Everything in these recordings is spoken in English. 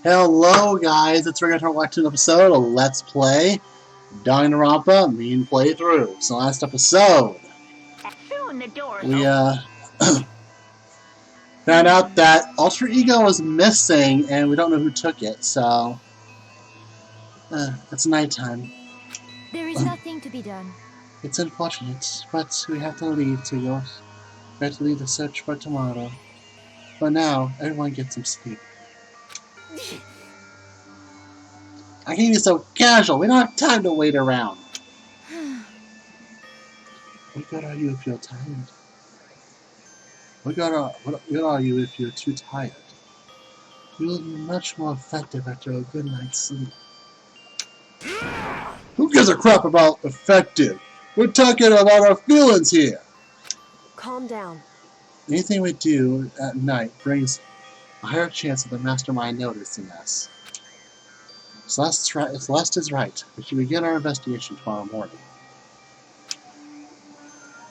Hello guys, it's Danganronpa watch to an episode of Let's Play Danganronpa Mean Play Through. So last episode, we found out that Alter Ego was missing and we don't know who took it, so it's nighttime. There is nothing to be done. It's unfortunate, but we have to leave to go. We have to leave the search for tomorrow. For now, everyone get some sleep. I can't be so casual. We don't have time to wait around. What good are you if you're tired? What good are you if you're too tired? You will be much more effective after a good night's sleep. Who gives a crap about effective? We're talking about our feelings here. Calm down. Anything we do at night brings a higher chance of the mastermind noticing us. Celeste is right. We should begin our investigation tomorrow morning.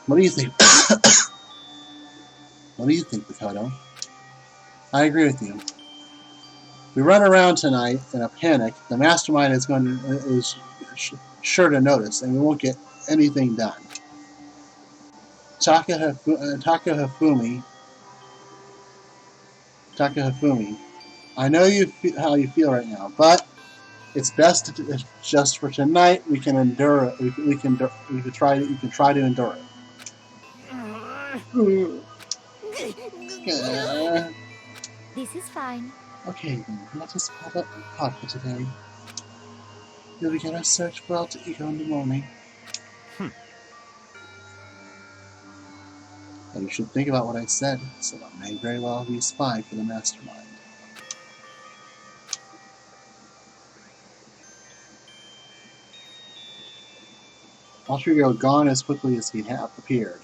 What do you think? What do you think, Makoto? I agree with you. If we run around tonight in a panic, the mastermind is sure to notice, and we won't get anything done. Taka Hifumi, I know how you feel right now, but it's best just for tonight. We can endure it. We can try to endure it. This is fine. Okay, then let us part for today. We'll begin our search for Alter Ego in the morning. And you should think about what I said, so I may very well be a spy for the mastermind. Alter Ego gone as quickly as he appeared.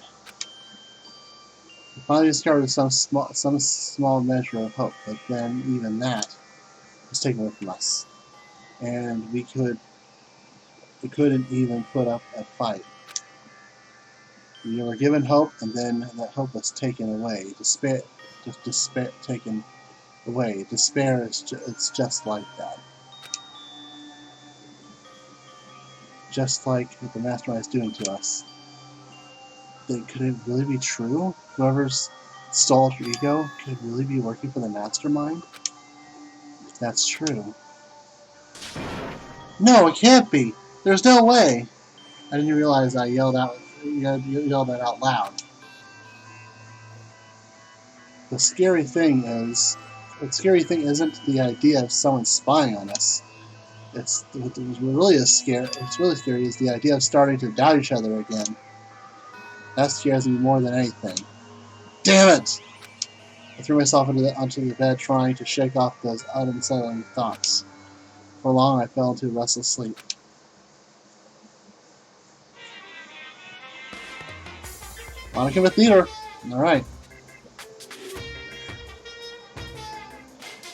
We finally discovered some small measure of hope, but then even that was taken away from us, and we couldn't even put up a fight. We were given hope, and then that hope was taken away. Despair taken away. Despair it's just like that. Just like what the mastermind is doing to us. Could it really be true? Whoever stole Alter Ego could really be working for the mastermind? If that's true. No, it can't be! There's no way! I didn't realize I yelled that out loud. The scary thing isn't the idea of someone spying on us. It's really scary is the idea of starting to doubt each other again. That scares me more than anything. Damn it! I threw myself onto the bed trying to shake off those unsettling thoughts. For long I fell into a restless sleep. Monica Theater. Alright.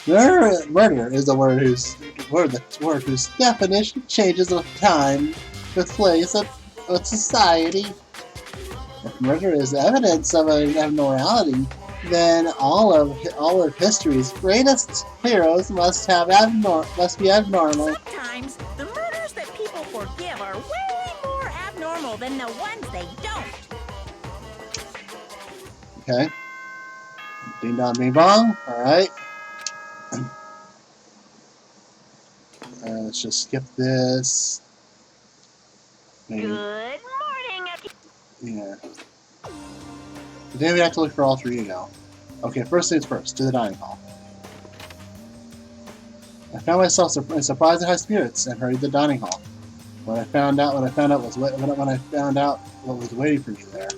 Murder is a word whose definition changes with time, with place, and with society. If murder is evidence of an abnormality, then all of history's greatest heroes must be abnormal. Sometimes the murders that people forgive are way more abnormal than the ones they don't. Okay. Ding dong, bing bong. Alright. Let's just skip this. Maybe. Good morning. Yeah. Today we have to look for Alter Ego. Okay, first things first, to the dining hall. I found myself in surprised and high spirits and hurried to the dining hall. When I found out what was waiting for me there.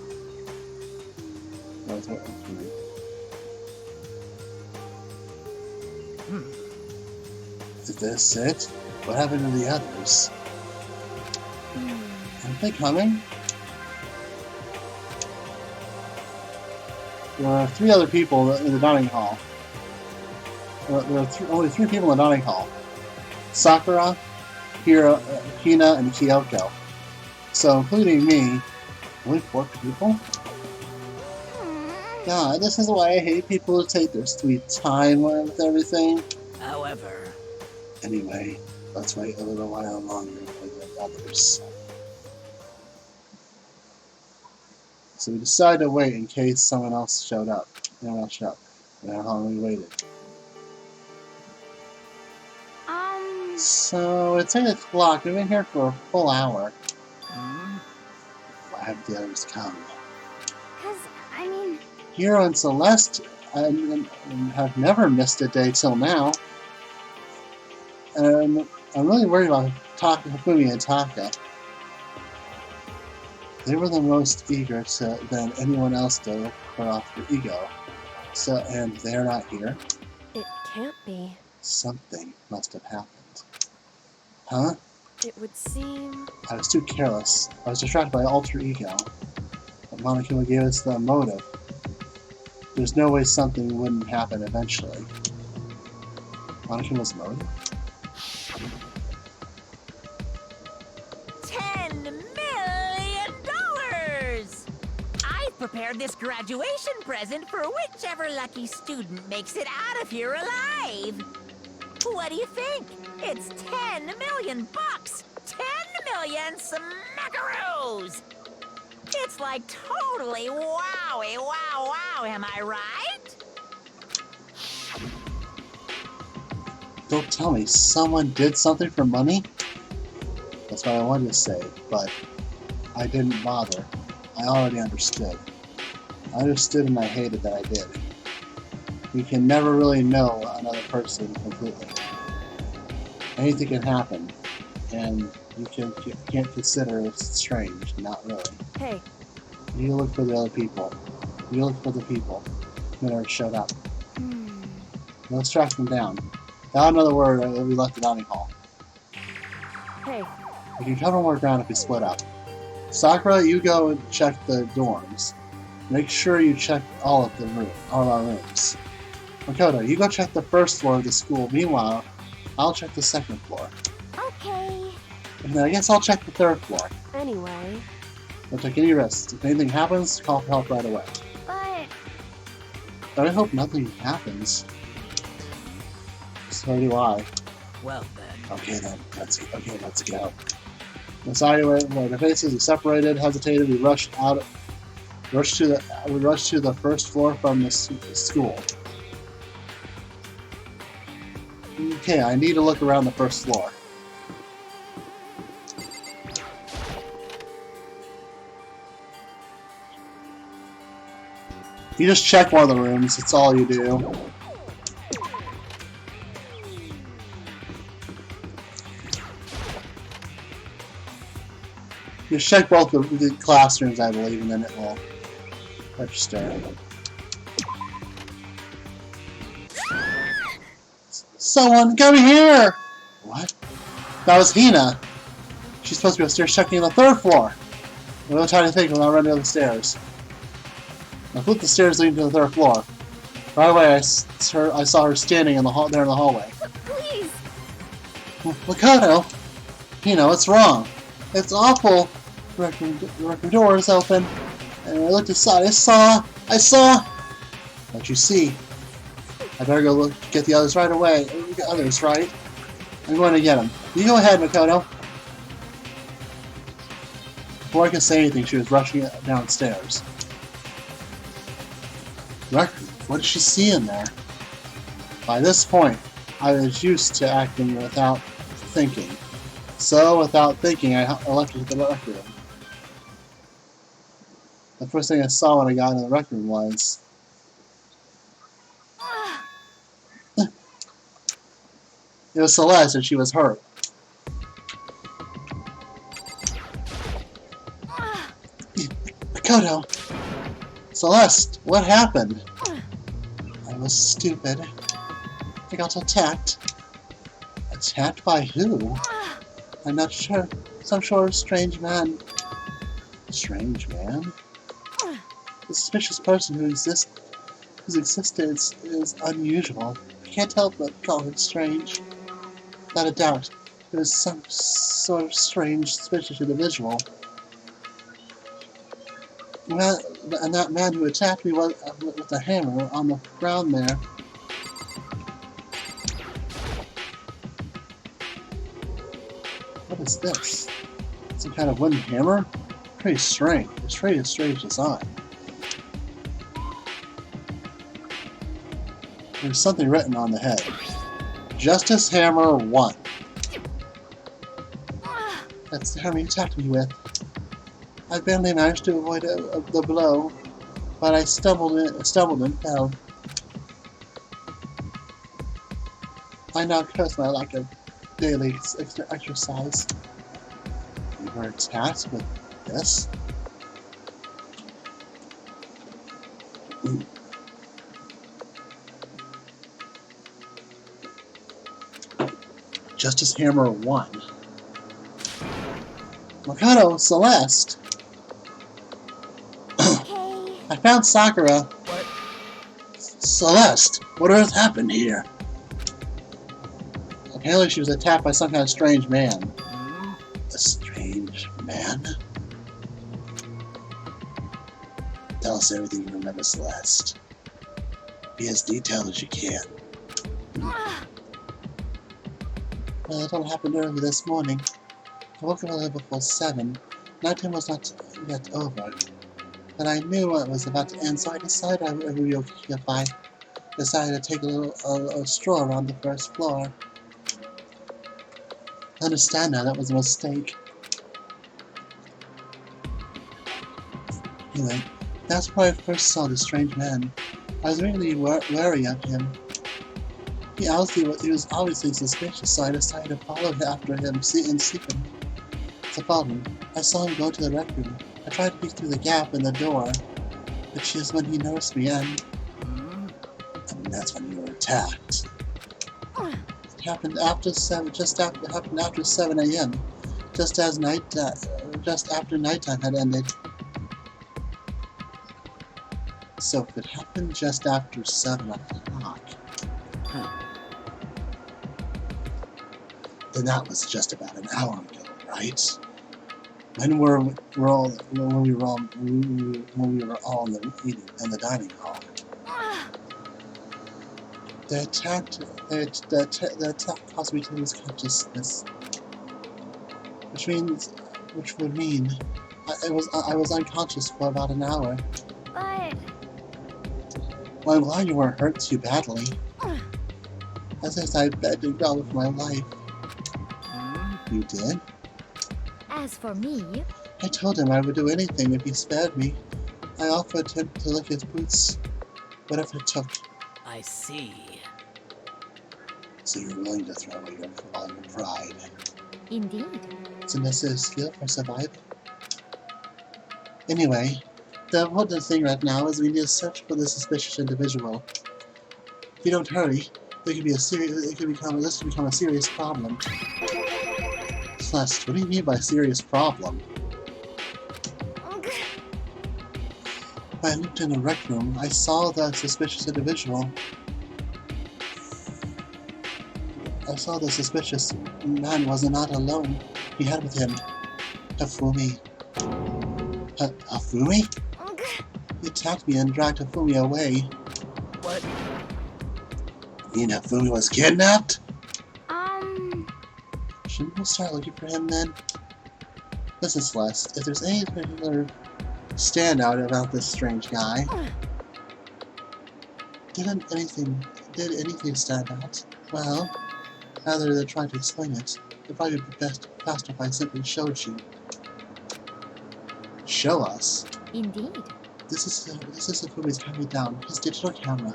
Is this it? What happened to the others? Aren't they coming? There are 3 other people in the dining hall. There are only 3 people in the dining hall. Sakura, Hina, and Kyoko. So, including me, only 4 people? God, this is why I hate people who take their sweet time with everything. However... Anyway, let's wait a little while longer for the others. So we decided to wait in case someone else showed up. Anyone else showed up. And how long we waited. So it's 8 o'clock. We've been here for a full hour. Why haven't the others come? Cause, I mean... Hero and Celeste have never missed a day till now. And I'm really worried about Hifumi and Taka. They were the most eager than anyone else to put off their ego. So, and they're not here. It can't be. Something must have happened. Huh? It would seem... I was too careless. I was distracted by alter ego. But Monokuma gave us the motive. There's no way something wouldn't happen eventually. Monokuma's motive? $10 million! I've prepared this graduation present for whichever lucky student makes it out of here alive. What do you think? It's 10 million bucks! 10 million smackaroos! It's like totally wowie, wow, wow, am I right? Don't tell me someone did something for money? That's what I wanted to say, but I didn't bother. I already understood. I understood and I hated that I did. You can never really know another person completely. Anything can happen, and you can't consider it strange, not really. Hey. You look for the other people. You look for the people that are showed up. Let's track them down. Without another word, we left the dining hall. Hey. We can cover more ground if we split up. Sakura, you go and check the dorms. Make sure you check all of our rooms. Makoto, you go check the first floor of the school. Meanwhile, I'll check the second floor. Okay. And then I guess I'll check the third floor. Anyway... Don't take any risks. If anything happens, call for help right away. But I hope nothing happens. So do I. Well then. Okay then, let's go. Inside, where the faces are separated, hesitated, we rushed to the first floor from the school. Okay, I need to look around the first floor. You just check one of the rooms, it's all you do. Just check both the classrooms, I believe, and then it will register. Someone, come here! What? That was Hina. She's supposed to be upstairs checking on the third floor. No time to think when I run down the stairs. I flipped the stairs leading to the third floor. Right away, I saw her standing in the there in the hallway. please. Makoto! Hina, what's wrong? It's awful. The room door is open, and I looked inside. I saw. What you see? I better go get the others right away. The others, right? I'm going to get them. You go ahead, Makoto. Before I could say anything, she was rushing downstairs. Record. What did she see in there? By this point, I was used to acting without thinking. So, without thinking, I left it at the rec room. The first thing I saw when I got into the rec room was... it was Celeste, and she was hurt. Makoto! Celeste, what happened? I was stupid. I got attacked. Attacked by who? I'm not sure. Some sort of strange man. Strange man? A suspicious person whose existence is unusual. I can't help but call him strange. Without a doubt, it was some sort of strange, suspicious individual. And that man who attacked me with a hammer on the ground there. What is this? Some kind of wooden hammer? Pretty strange. It's really a strange design. There's something written on the head. Justice Hammer 1. That's the hammer you attacked me with. I barely managed to avoid the blow, but I stumbled and fell. I now curse my lack of daily exercise. You were attacked with this? Justice Hammer 1. Mikado, Celeste! Okay. I found Sakura. What? Celeste, what earth happened here? Apparently she was attacked by some kind of strange man. A strange man? Tell us everything you remember, Celeste. Be as detailed as you can. Well, it all happened early this morning. I woke up a little before 7. Nighttime was not yet over. But I knew it was about to end, so I decided I would be okay if I decided to take a stroll around the first floor. I understand now that was a mistake. Anyway, that's where I first saw the strange man. I was really wary of him. He was obviously suspicious, so I decided to follow after him in secret. To follow him, I saw him go to the rec room. I tried to peek through the gap in the door, but just when he noticed me, and that's when you were attacked. It happened after 7. Happened after 7 a.m. Just after nighttime had ended. So if it happened just after 7 o'clock, then that was just about an hour ago, right? When we were all in the dining hall. The attack caused me to lose consciousness, which would mean I was unconscious for about an hour. But Well, I'm glad you weren't hurt too badly. As I begged and growled for my life. You did? as for me, I told him I would do anything if he spared me. I offered him to lick his boots, whatever it took. I see. So you're willing to throw away all your pride. indeed. It's a necessary skill for survival. Anyway, the important thing right now is we need to search for the suspicious individual. If you don't hurry, this could become a serious problem. Celeste, what do you mean by serious problem? When I looked in the rec room, I saw the suspicious individual. I saw the suspicious man was not alone. He had with him Hifumi. Hifumi? He attacked me and dragged Hifumi away. What? You mean Hifumi was kidnapped? Shouldn't we start looking for him then? Listen, Celeste, if there's any particular standout about this strange guy, did anything stand out? Well, rather than trying to explain it, it'd probably be faster if I simply showed you. Show us? Indeed. This is Hifumi's hand-me-down, his digital camera.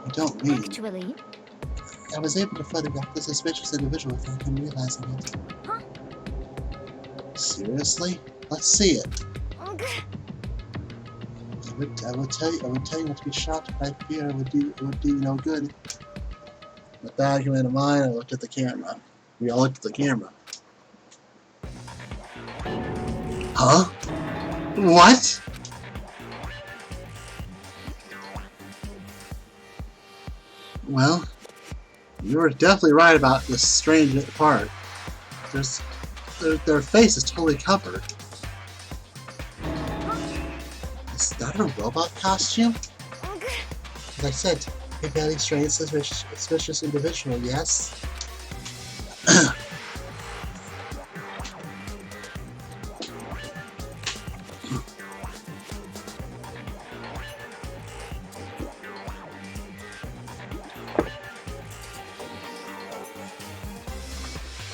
I don't mean. Actually, I was able to photograph the suspicious individual without him realizing it. Huh? Seriously? Let's see it. I would tell you not to be shocked, but I fear it would do you no good. With that argument in mind, I looked at the camera. We all looked at the camera. Huh? What? Well, you were definitely right about this strange part. Their face is totally covered. Is that a robot costume? As I said, a very strange, suspicious individual, yes?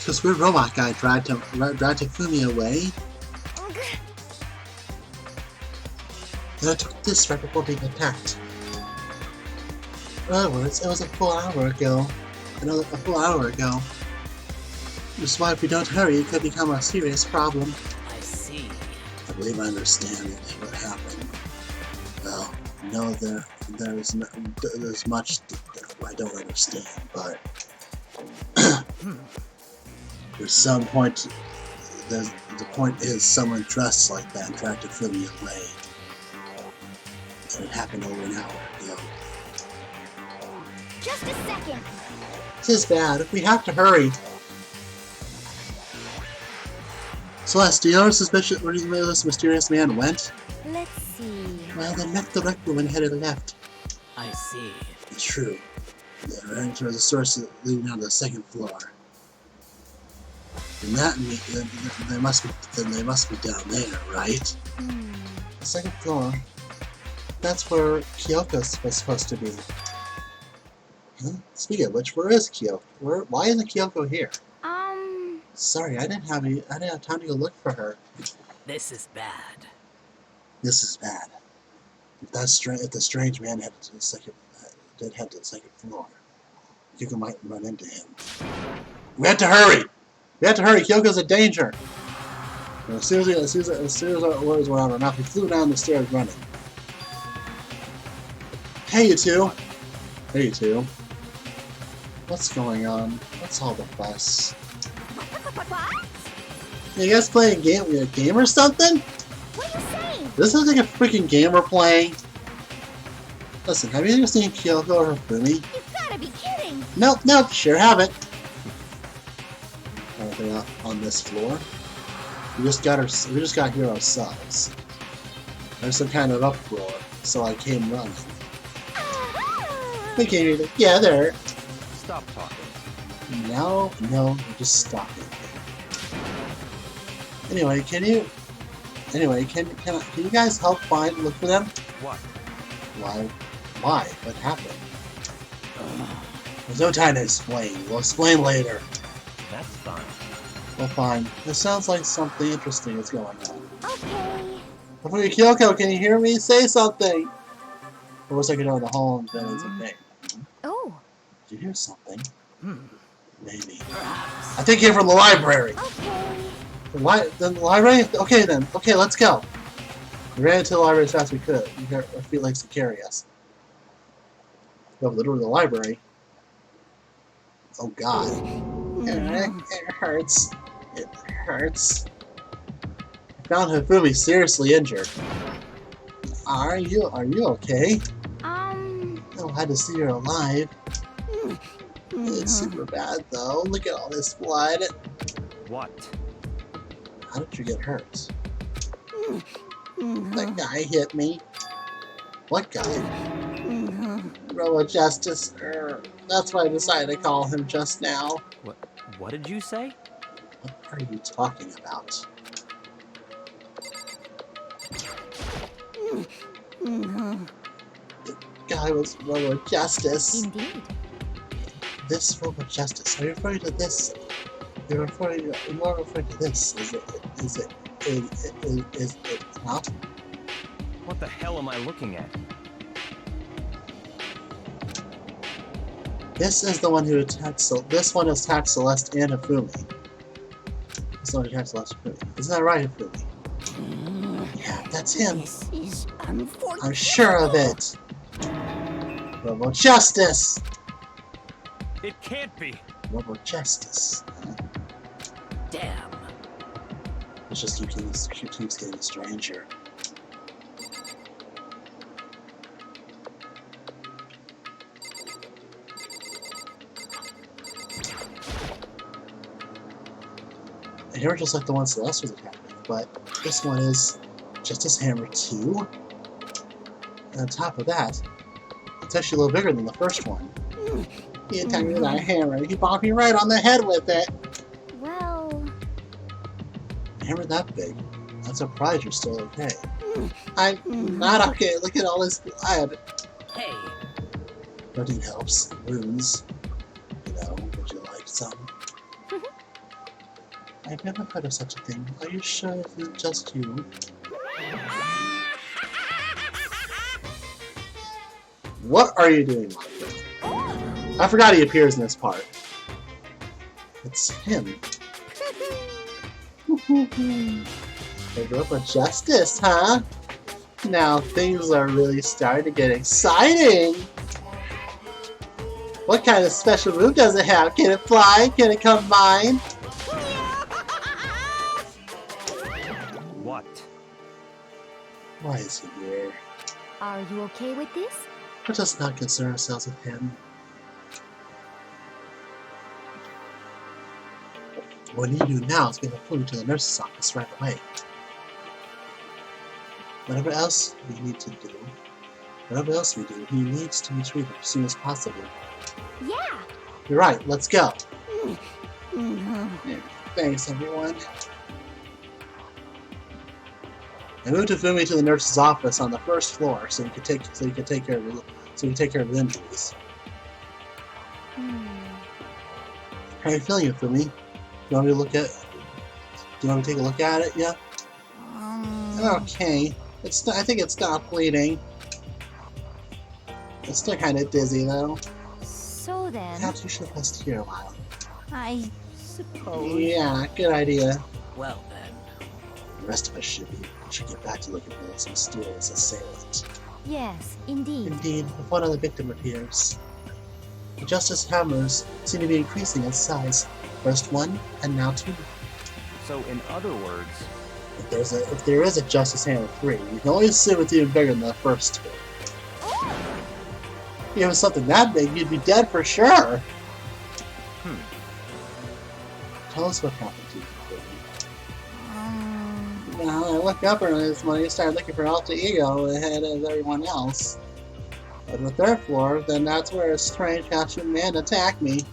Because weird robot guy dragged Fumi away. And I took this right before being attacked. In other words, it was a full hour ago. A full hour ago. That's why if we don't hurry, it could become a serious problem. I see. I believe I understand what happened. Well, no, there's much I don't understand, but there's some point. The point is, someone dressed like that tried to throw me away, and it happened over an hour ago. Just a second. This is bad. We have to hurry. Celeste, do you know where this mysterious man went? Let's see. Well, they met the wreck room and headed left. I see. It's true. They're heading towards the source leading down to the second floor. And they must be down there, right? The second floor. That's where Kyoko's was supposed to be. Huh? Speaking of which, where is Kyoko? Why isn't Kyoko here? Sorry, I didn't have time to go look for her. This is bad. This is bad. If the strange man headed to the second floor, Kyoko might run into him. We have to hurry! We have to hurry! Kyoko's in danger! And as soon as our words were out of our mouth, we flew down the stairs running. Hey, you two! Hey, you two. What's going on? What's all the fuss? What? You guys playing a game or something? What are you saying? This is like a freaking game we're playing. Listen, have you ever seen Kyoko or Fumi? You've gotta be kidding! Nope, sure haven't. Anything up on this floor? We just got here ourselves. There's some kind of uproar, so I came running. We came here together. Stop talking. No, just stop it. Anyway, can you guys help look for them? What? Why? What happened? There's no time to explain. We'll explain later. That's fine. Well, fine. It sounds like something interesting is going on. Okay. Kyoko, can you hear me? Say something! It looks like you're in the hall and then it's a thing. Oh. Did you hear something? Maybe. Perhaps. I think you're from the library! Okay. The library? Okay then. Okay, let's go. We ran into the library as fast as we could. Our feet likes to carry us. Go over the door to the library. Oh god. It hurts. It hurts. I found Hifumi seriously injured. Are you okay? I'm glad to see you're alive. It's super bad though. Look at all this blood. What? How did you get hurt? That guy hit me. What guy? Robo Justice. That's why I decided to call him just now. What did you say? What are you talking about? The guy was Robo Justice. Indeed. This Robo Justice. Are you referring to this? You're referring to this. Is it not? What the hell am I looking at? This is the one who attacked this one attacked Celeste and Hifumi. This one attacked Celeste and Hifumi. Isn't that right, Hifumi? Yeah, that's him. This is unfortunate. I'm sure of it. Robo Justice! It can't be. Robo Justice. Damn. It just keeps getting stranger. And here are just like the one Celeste was attacking, but this one is Justice Hammer 2. And on top of that, it's actually a little bigger than the first one. He attacked me with that hammer. He bonked me right on the head with it. Well... A hammer that big? I'm surprised you're still okay. I'm not okay. Look at all this blood. Hey. Nothing helps. Wounds. You know, would you like some? I've never heard of such a thing. Are you sure it's just you? What are you doing, Monica? I forgot he appears in this part. It's him. They grew up with justice, huh? Now things are really starting to get exciting! What kind of special move does it have? Can it fly? Can it combine? What? Why is he here? Are you okay with this? Let us not concern ourselves with him. What we need to do now is get a food to the nurse's office right away. Whatever else we need to do, he needs to be treated as soon as possible. Yeah. You're right, let's go. Thanks, everyone. I moved Fumi to the nurse's office on the first floor so he could take care of his injuries. How are you feeling, Fumi? Do you want me to take a look at it? Yeah. Okay. I think it's not bleeding. It's still kind of dizzy though. So then, Perhaps you should rest here a while. I suppose. Yeah, good idea. Well then. The rest of us should get back to looking for this mysterious assailant. yes, indeed. Indeed, if one other victim appears. The Justice Hammers seem to be increasing in size. First one, and now two. So in other words, If there is a Justice Hammer 3, you can only assume it's even bigger than the first two. If it was something that big, you'd be dead for sure. Tell us what happened to you. Well, I looked up and when I started looking for Alter Ego ahead of everyone else. But on the third floor, then that's where a strange half-human man attacked me.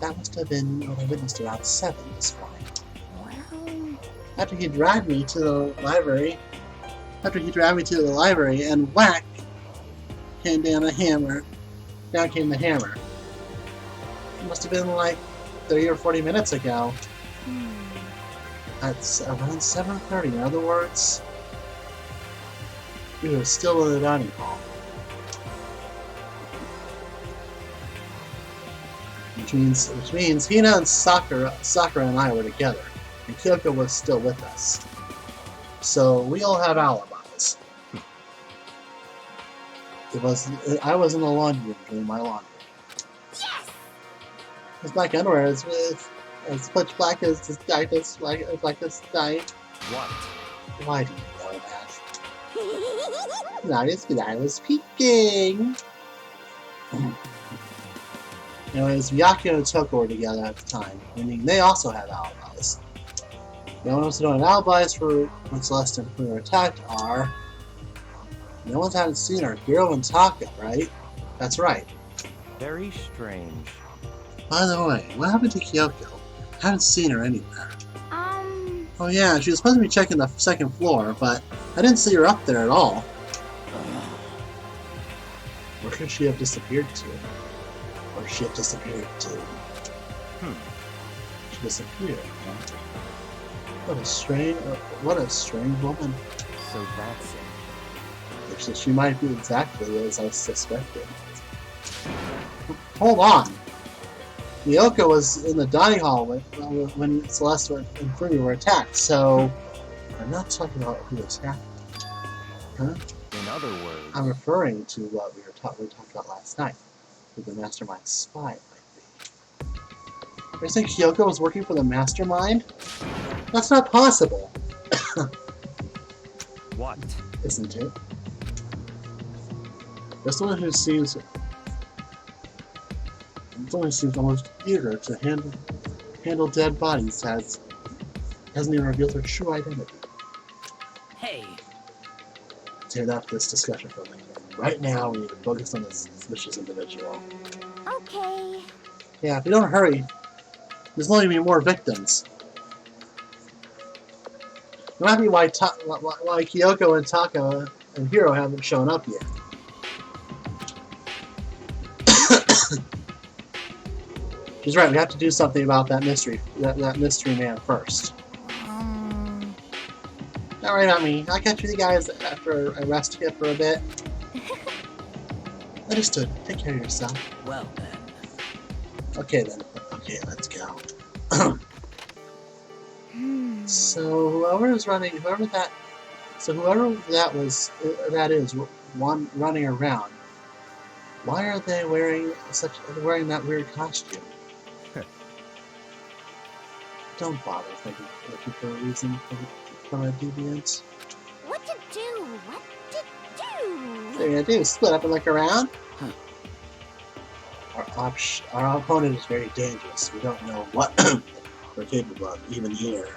That must have been when I witnessed around 7 this morning. After he dragged me to the library, and whack! Came down a hammer. Down came the hammer. It must have been like 30 or 40 minutes ago. That's around 7:30. In other words, we were still in the dining hall. Which means Hina and Sakura and I were together, and Kyoko was still with us. So we all have alibis. I was in the laundry room doing my laundry. Yes! His black underwear is as pitch black as this night. what? Why do you know that? Not as good. I was peeking. Anyways, Miyako and Toko were together at the time, meaning they also had alibis. The only ones who don't have alibis for when Celeste and Fumi were attacked are... No one's haven't seen her, Hiro and Taka, right? That's right. Very strange. By the way, what happened to Kyoko? Haven't seen her anywhere. Oh yeah, she was supposed to be checking the second floor, but I didn't see her up there at all. Where could she have disappeared to? Or she had disappeared to? She disappeared, huh? What a strange woman. So that's it. Actually, she might be exactly as I suspected. Hold on! Miyoko was in the dining hall when Celeste and Fumi were attacked, so I'm not talking about who attacked them. Huh? In other words, I'm referring to what we talked about last night, who the Mastermind spy might be. Are you saying Kyoko was working for the Mastermind? That's not possible! what? Isn't it? There's someone who seems almost eager to handle dead bodies hasn't even revealed her true identity. Hey! Save that for this discussion for later. Right now, we need to focus on this suspicious individual. Okay. Yeah, if we don't hurry, there's only going to be more victims. No matter why Kyoko and Taka and Hiro haven't shown up yet. He's right. We have to do something about that mystery man first. Don't worry about me. I'll catch you guys after I rest here for a bit. Understood. Take care of yourself. Well then. Okay then. Okay, let's go. So whoever that is one running around. Why are they wearing that weird costume? Don't bother looking for a reason for a deviant. What to do? What to do? What are you gonna do? Split up and look around? Our opponent is very dangerous. We don't know what we're capable of, even here.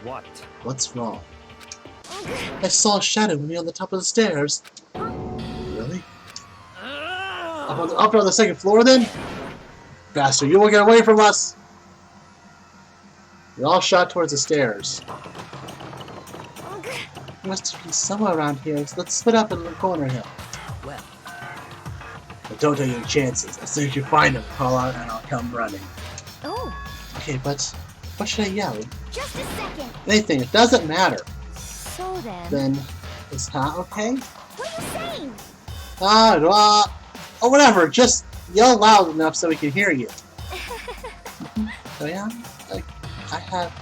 What? What's wrong? I saw a shadow moving on the top of the stairs. Really? Up on the second floor then? Bastard, you will get away from us! We all shot towards the stairs. There must be somewhere around here, so let's split up and corner him. Well. But don't take any chances. As soon as you find him, call out and I'll come running. Oh, Okay, but what should I yell? just a second. Anything, it doesn't matter. So then, Then, is that okay? what are you saying? Or whatever, just yell loud enough so we can hear you. So yeah, like, I have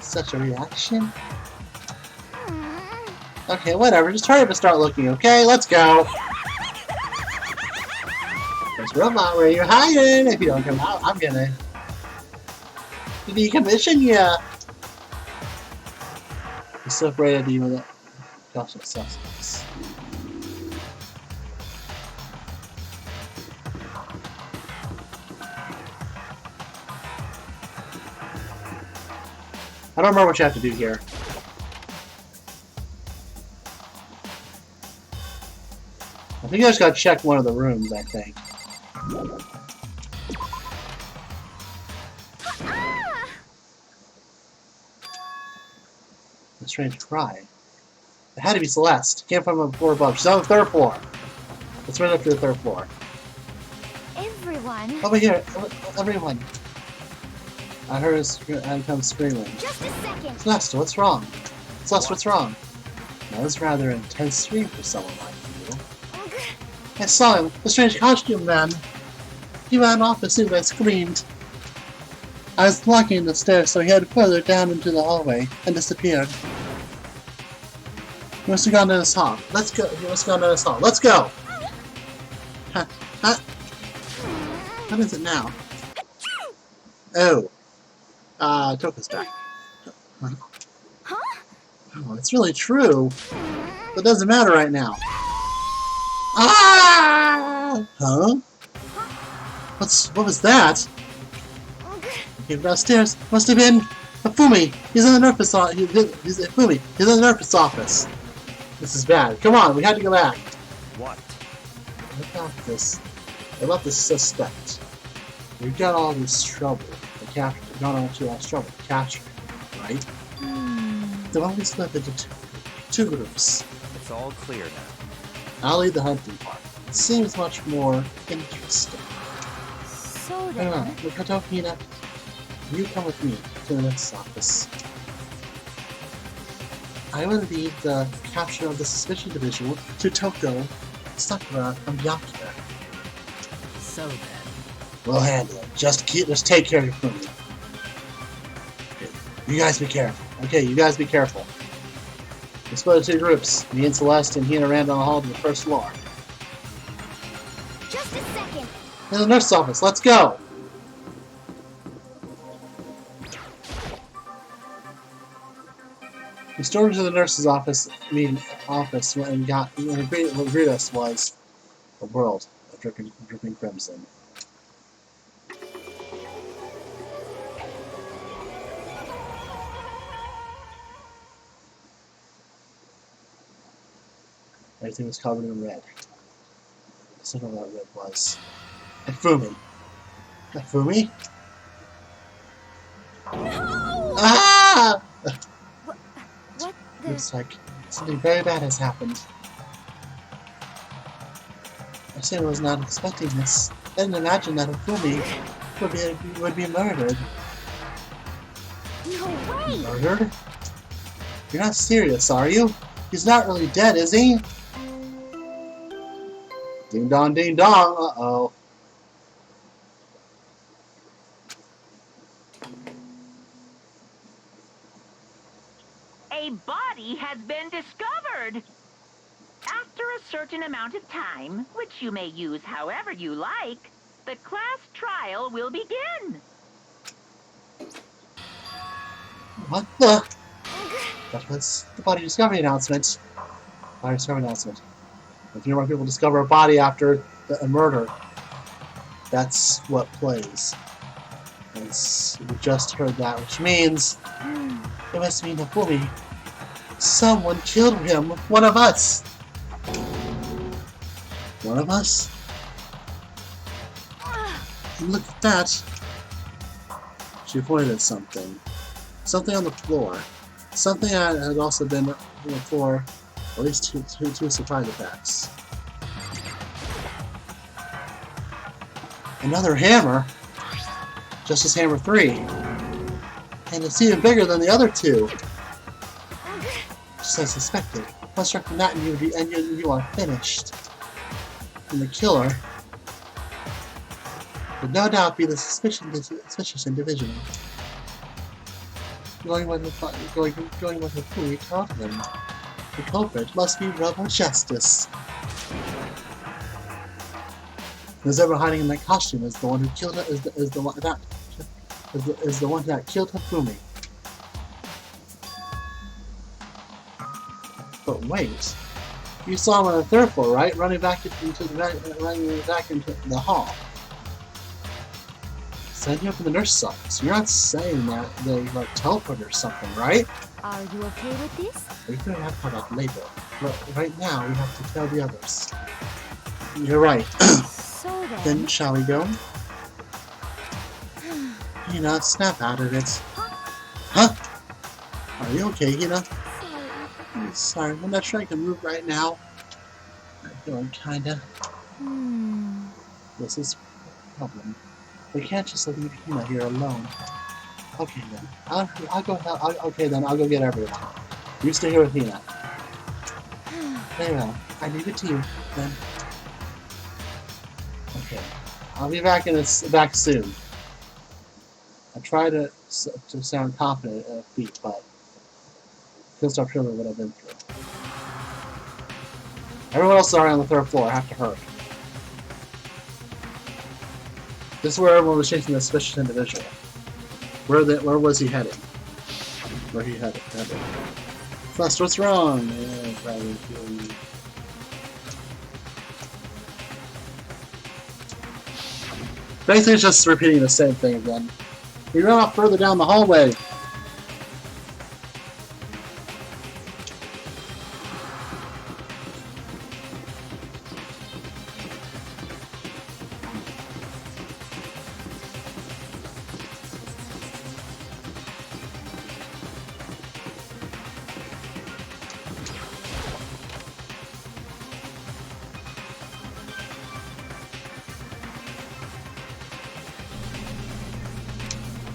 such a reaction. Okay, whatever, just hurry up and start looking, okay? Let's go! There's Robot, where are you hiding? If you don't come out, I'm gonna decommission ya! I'm so afraid of you with that. Gosh, that sucks. I don't remember what you have to do here. I think I just gotta check one of the rooms, I think. A strange cry. It had to be Celeste. Came from a floor above. She's on the third floor. Let's run up to the third floor. Everyone, Over here, everyone. I heard her come screaming. just a second. Celeste, what's wrong? Celeste, what's wrong? That was rather an intense scream for someone like you. I saw him, the strange costume man. He ran off as soon as I screamed. I was blocking the stairs, so he headed further down into the hallway and disappeared. He must have gone to his hall. Let's go. He must have gone to his hall. Let's go! What is it now? Oh. Took us back. Huh? Oh, it's really true. But it doesn't matter right now. Ah! Huh? What was that? He came downstairs. Must have been Fumi. He's in the nurse's office. He's in the nurse's office. This is bad. Come on, we had to go back. What? What about this suspect? We got all this trouble. Got all too much trouble to capture him, right? They've only split into two groups. It's all clear now. I'll lead the hunting part. It seems much more interesting. So Hang on, then, look at Tokina. You come with me to the next office. I will lead the capture of the suspicion individual to Toko, Sakura, and Byakuya. So then. We'll handle it. Just take care of your food. You guys be careful. Okay, you guys be careful. We split into two groups. Me and Celeste and he and Rand on the hall to the first floor. just a second. In the nurse's office. Let's go! We stormed into the nurse's office. And what greeted us was a world of dripping crimson. Everything was covered in red. Some of that red was. And Fumi. Fumi? No! Ah! What the? Looks like something very bad has happened. I said I was not expecting this. I didn't imagine that Fumi would be murdered. No way! Murdered? You're not serious, are you? He's not really dead, is he? Ding dong, ding dong. Uh-oh. A body has been discovered. After a certain amount of time, which you may use however you like, the class trial will begin. What the? That was the body discovery announcement. Body discovery announcement. If more people discover a body after a murder, that's what plays. We just heard that, which means it must mean Hifumi. Someone killed him. One of us. One of us? Look at that. She pointed at something. Something on the floor. Something that had also been on the floor. At least two surprise attacks. Another hammer. Just as Hammer 3. And it's even bigger than the other two. Just as suspected. One struck from that and you are finished. And the killer would no doubt be the suspicious individual. Going with the Fumi taught him. The culprit must be Rebel Justice. Who's ever hiding in that costume is the one who killed it. Is the one that killed Hifumi. But wait, you saw him on the third floor, right? Running back into the hall. Send you up in the nurse's office. You're not saying that they like teleported or something, right? Are you okay with this? We can have that later. But right now, we have to tell the others. You're right. So Then shall we go? Hina, snap out of it. Huh? Are you okay, Hina? Sorry, I'm not sure I can move right now. I'm feeling kinda. This is a problem. We can't just leave Hina here alone. Okay then. I'll go help. Okay then, I'll go get everyone. You stay here with Hina. Very well. I leave it to you then. Okay. I'll be back soon. I try to sound confident at feet, but can't stop feeling what I've been through. Everyone else is already on the third floor. I have to hurry. This is where everyone was chasing the suspicious individual. Where was he heading? Where he headed? First, what's wrong? Basically, it's just repeating the same thing again. We ran off further down the hallway.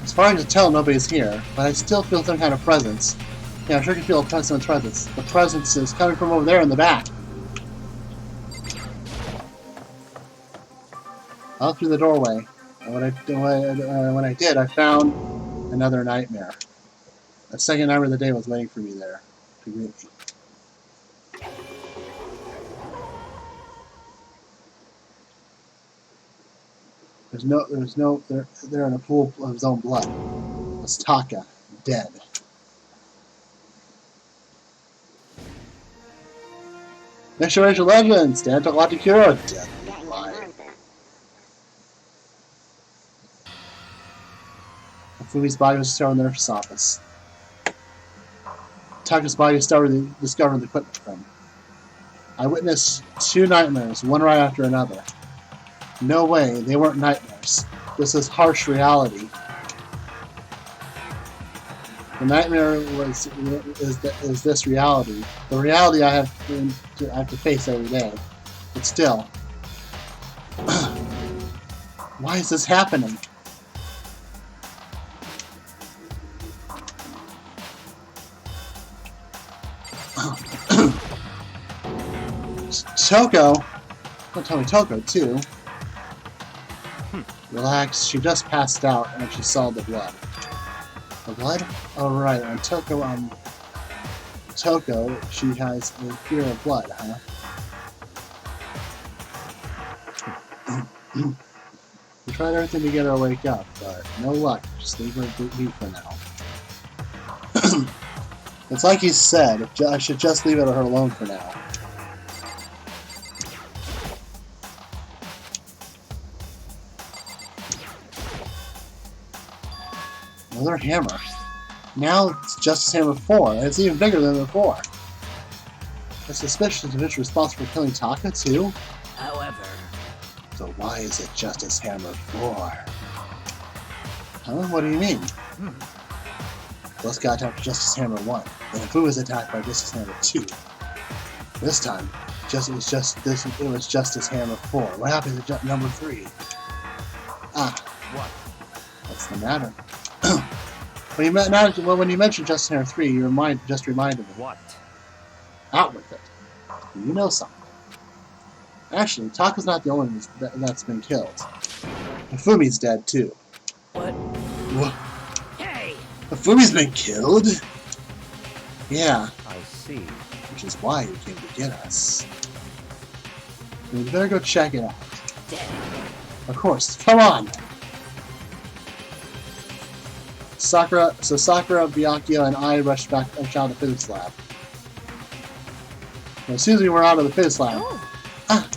It's fine to tell nobody's here, but I still feel some kind of presence. Yeah, I sure can feel someone's presence. The presence is coming from over there in the back. I looked through the doorway, and when I did, I found another nightmare. A second nightmare of the day was waiting for me there to greet me. They're in a pool of his own blood. It's Taka, dead. Next Generation Legends, Dan Takakura, dead and alive. Fumi's body was discovered in the nurse's office. Taka's body discovered the equipment room. I witnessed 2 nightmares, one right after another. No way, they weren't nightmares. This is harsh reality. The nightmare is this reality. The reality I have to face every day. But still, Why is this happening? Toko? Don't tell me Toko, too. Relax, she just passed out and she saw the blood. The blood? Oh, right, on Toko, Toko, she has a fear of blood, huh? We tried everything to get her to wake up, but no luck. Just leave her be for now. It's like you said, I should just leave her alone for now. Another hammer. Now it's Justice Hammer 4, and it's even bigger than before. The suspicion of it's responsible for killing Taka, too? However... So why is it Justice Hammer 4? Huh? What do you mean? Let's got attacked by Justice Hammer 1. Then if it was attacked by Justice Hammer 2. This time, it was Justice Hammer 4. What happened to number 3? Ah. What? What's the matter? When you mentioned Justice Hammer 3, you just reminded me. What? Out with it. You know something. Actually, Taka's not the only one that's been killed. Fumi's dead too. What? What? Hey! Fumi's been killed? Yeah. I see. Which is why you came to get us. We better go check it out. Of course. Come on! Sakura, Byakuya, and I rushed back out of the physics lab. And as soon as we were out of the physics lab... Ah!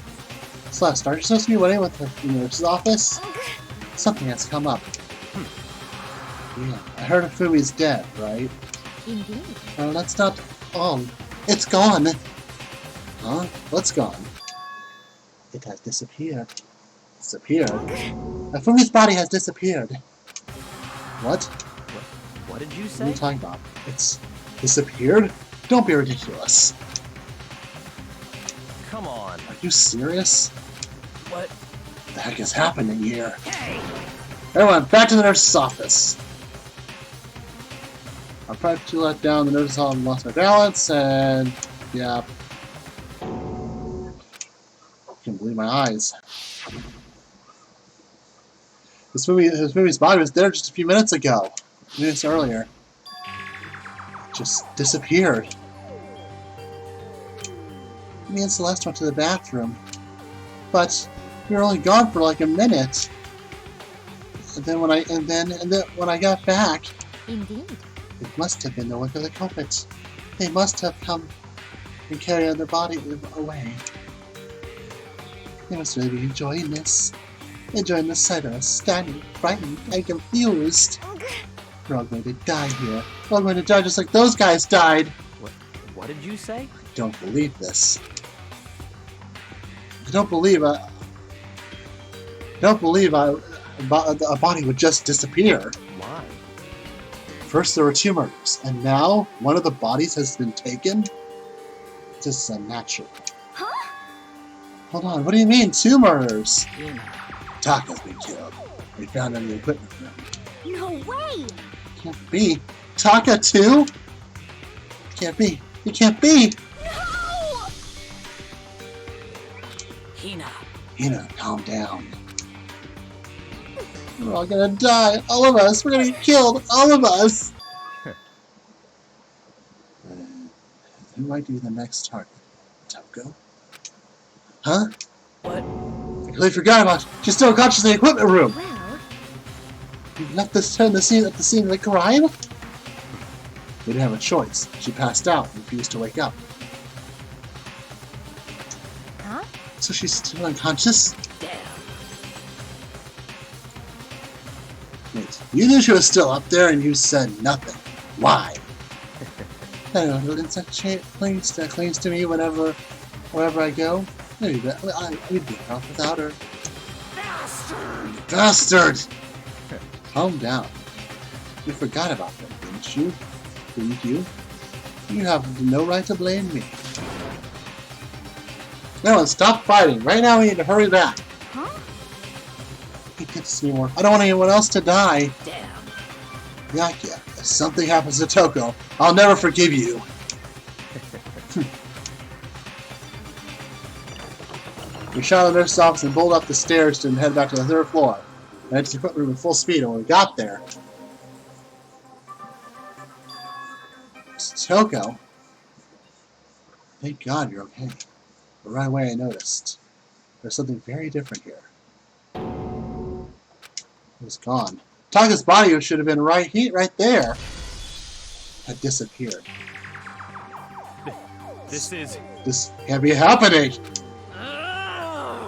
Celeste, are you supposed to be waiting with the nurse's office? Something has come up. Yeah, I heard Fumi's dead, right? Indeed. That's not... Oh, it's gone! Huh? What's gone? It has disappeared. Disappeared? Fumi's body has disappeared. What? What did you What are say? you talking about? It's disappeared? Don't be ridiculous. Come on. Are you serious? What? What the heck is happening here? Hey! Everyone, back to the nurse's office. I tried to let down the nurse's hall and lost my balance, and yeah. I can't believe my eyes. His movie's body was there just a few minutes ago. Minutes earlier. Just disappeared. Me and Celeste went to the bathroom. But we were only gone for like a minute. And then when I got back, Indeed. it must have been the work of the culprits. They must have come and carried their body away. They must really be enjoying this. Enjoying the sight of us standing, frightened, and confused. We're all going to die here. We're all going to die just like those guys died. What did you say? I don't believe this. I don't believe a body would just disappear. Why? First there were 2 murders, and now one of the bodies has been taken? This is unnatural. Huh? Hold on, what do you mean 2 murders? You know. Taka's been killed. We found in the equipment room. No way! Can't be. Taka too? Can't be. It can't be! No! Hina. Hina, calm down. We're all gonna die. All of us. We're gonna get killed. All of us. Who might be the next target? Toko? Huh? What? I completely forgot about you. She's still unconscious in the equipment room. Well, You left this at the scene of the crime? We didn't have a choice. She passed out and refused to wake up. huh? So she's still unconscious? Damn. Wait, you knew she was still up there and you said nothing. Why? I don't know, Insect clings to me wherever I go. Maybe we'd be off without her. Bastard! Bastard! Calm down. You forgot about them, didn't you? Didn't you? You have no right to blame me. Now, stop fighting. Right now we need to hurry back. Huh? anymore. I don't want anyone else to die. Damn. Yakia, if something happens to Toko, I'll never forgive you. We shot the nurse's office and bolted up the stairs to head back to the 3rd floor. I had to equip room at full speed, and when we got there, Toko. Thank God you're okay. But right away I noticed there's something very different here. It was gone. Taka's body should have been right there. Had disappeared. This can't be happening.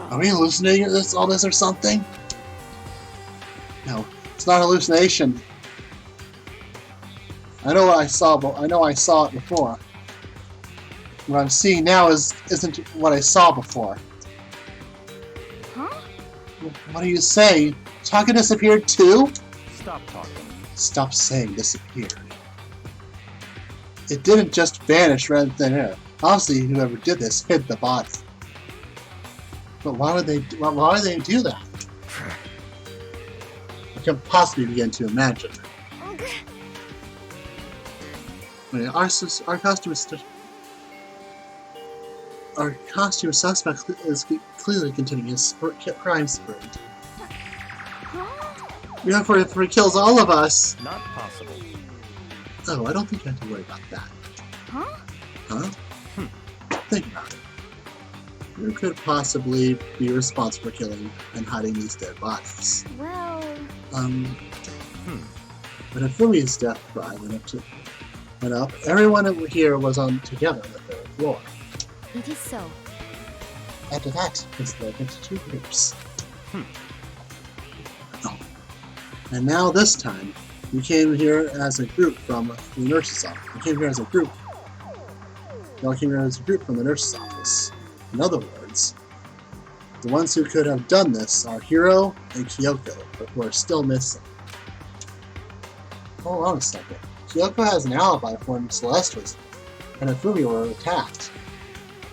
Are we hallucinating all this or something? No, it's not a hallucination. I know what I saw, but I know I saw it before. What I'm seeing now isn't what I saw before. Huh? What do you say? Taka disappeared too? Stop talking. Stop saying disappeared. It didn't just vanish right in thin air. Obviously, whoever did this hid the body. But why would they do that? I can't possibly begin to imagine. I mean, our costume suspect is clearly continuing his crime spree. You know, for he kills all of us. Not possible. Oh, I don't think I have to worry about that. Huh? Huh? Think about it. Who could possibly be responsible for killing and hiding these dead bodies? Well... When Fumi's death cry went up, everyone here was together on the 3rd floor. It is so. After that, it split into 2 groups. Oh. And now this time, we came here as a group from the nurse's office. We came here as a group. We all came here as a group from the nurse's office. In other words, the ones who could have done this are Hiro and Kyoko, but who are still missing. Hold on a second. Kyoko has an alibi for when Celeste and Ifumi were attacked.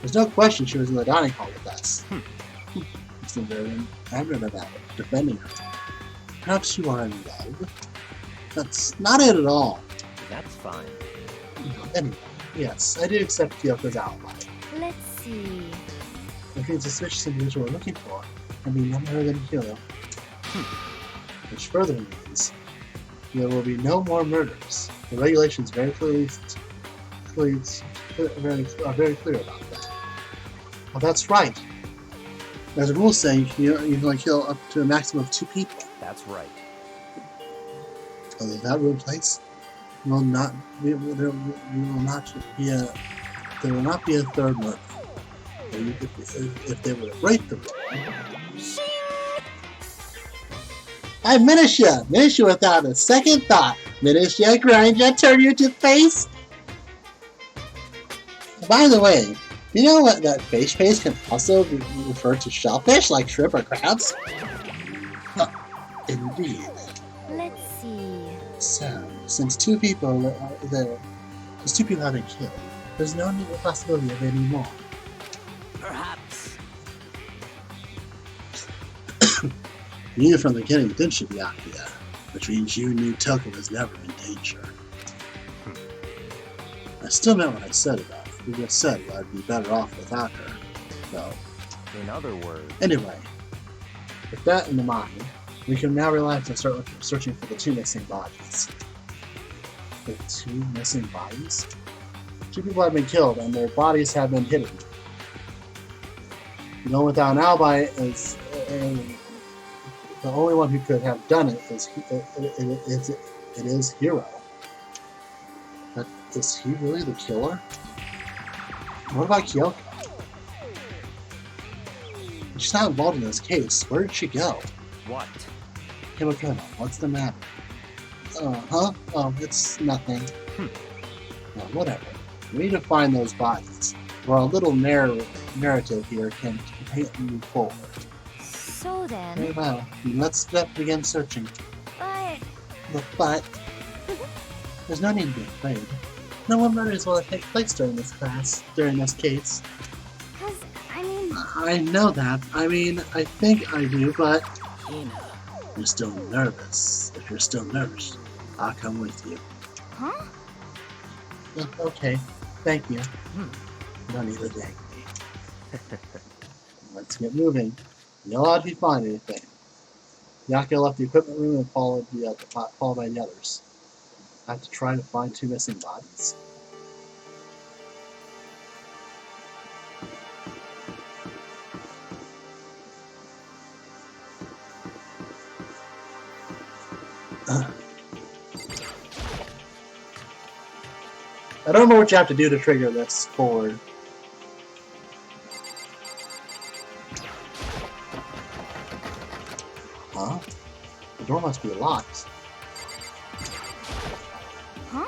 There's no question she was in the dining hall with us. You seem very adamant about it, defending her. Perhaps you are in love? That's not it at all. That's fine. Anyway, yes, I do accept Kyoko's alibi. Let's see... If the suspicious individual we're looking for can be none other than Hiro. Which further means there will be no more murders. The regulations are very clear about that. Well, that's right. There's a rule saying you can only kill up to a maximum of 2 people. That's right. Although that rule in place will not be there will not be a 3rd murder. If they were to break the rule. I Minish you without a second thought. Minish ya, grind ya, turn you to face. By the way, you know what that face paste can also be referred to shellfish like shrimp or crabs? Indeed. Let's see... So, since 2 people have been killed, there's no possibility of any more. Perhaps. You knew from the beginning, didn't you, Byakuya? Which means you knew Toko was never in danger. I still meant what I said about her. You just said I'd be better off without her. So, In other words... anyway, with that in mind, we can now relax and start searching for the 2 missing bodies. The 2 missing bodies? 2 people have been killed and their bodies have been hidden. The one without an alibi is the only one who could have done it is Hiro. But is he really the killer? What about Kyoko? She's not involved in this case. Where did she go? What? Himokona, what's the matter? Oh, it's nothing. Well, whatever. We need to find those bodies, or a little narrative here can move forward. So then... Very well. Let's begin searching. But... There's no need to be afraid. No one murders will take place during this case. Cause, I mean... I know that. I mean, I think I do, but... Hina. You're still nervous. If you're still nervous, I'll come with you. Huh? Okay, thank you. You don't need to thank me. Let's get moving. You're allowed to find anything. Yaka left the equipment room and followed by the others. I have to try to find 2 missing bodies. I don't know what you have to do to trigger this forward. Huh? The door must be locked. Huh?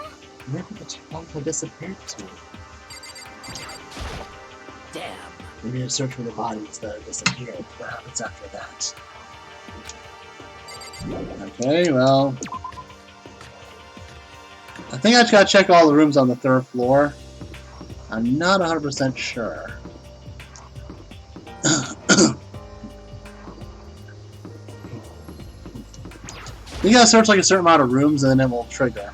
Where did the child have disappeared to? Damn. We need to search for the bodies that have disappeared. What happens after that? Okay, well... I think I just gotta check all the rooms on the 3rd floor. I'm not 100% sure. You gotta search like a certain amount of rooms and then it will trigger.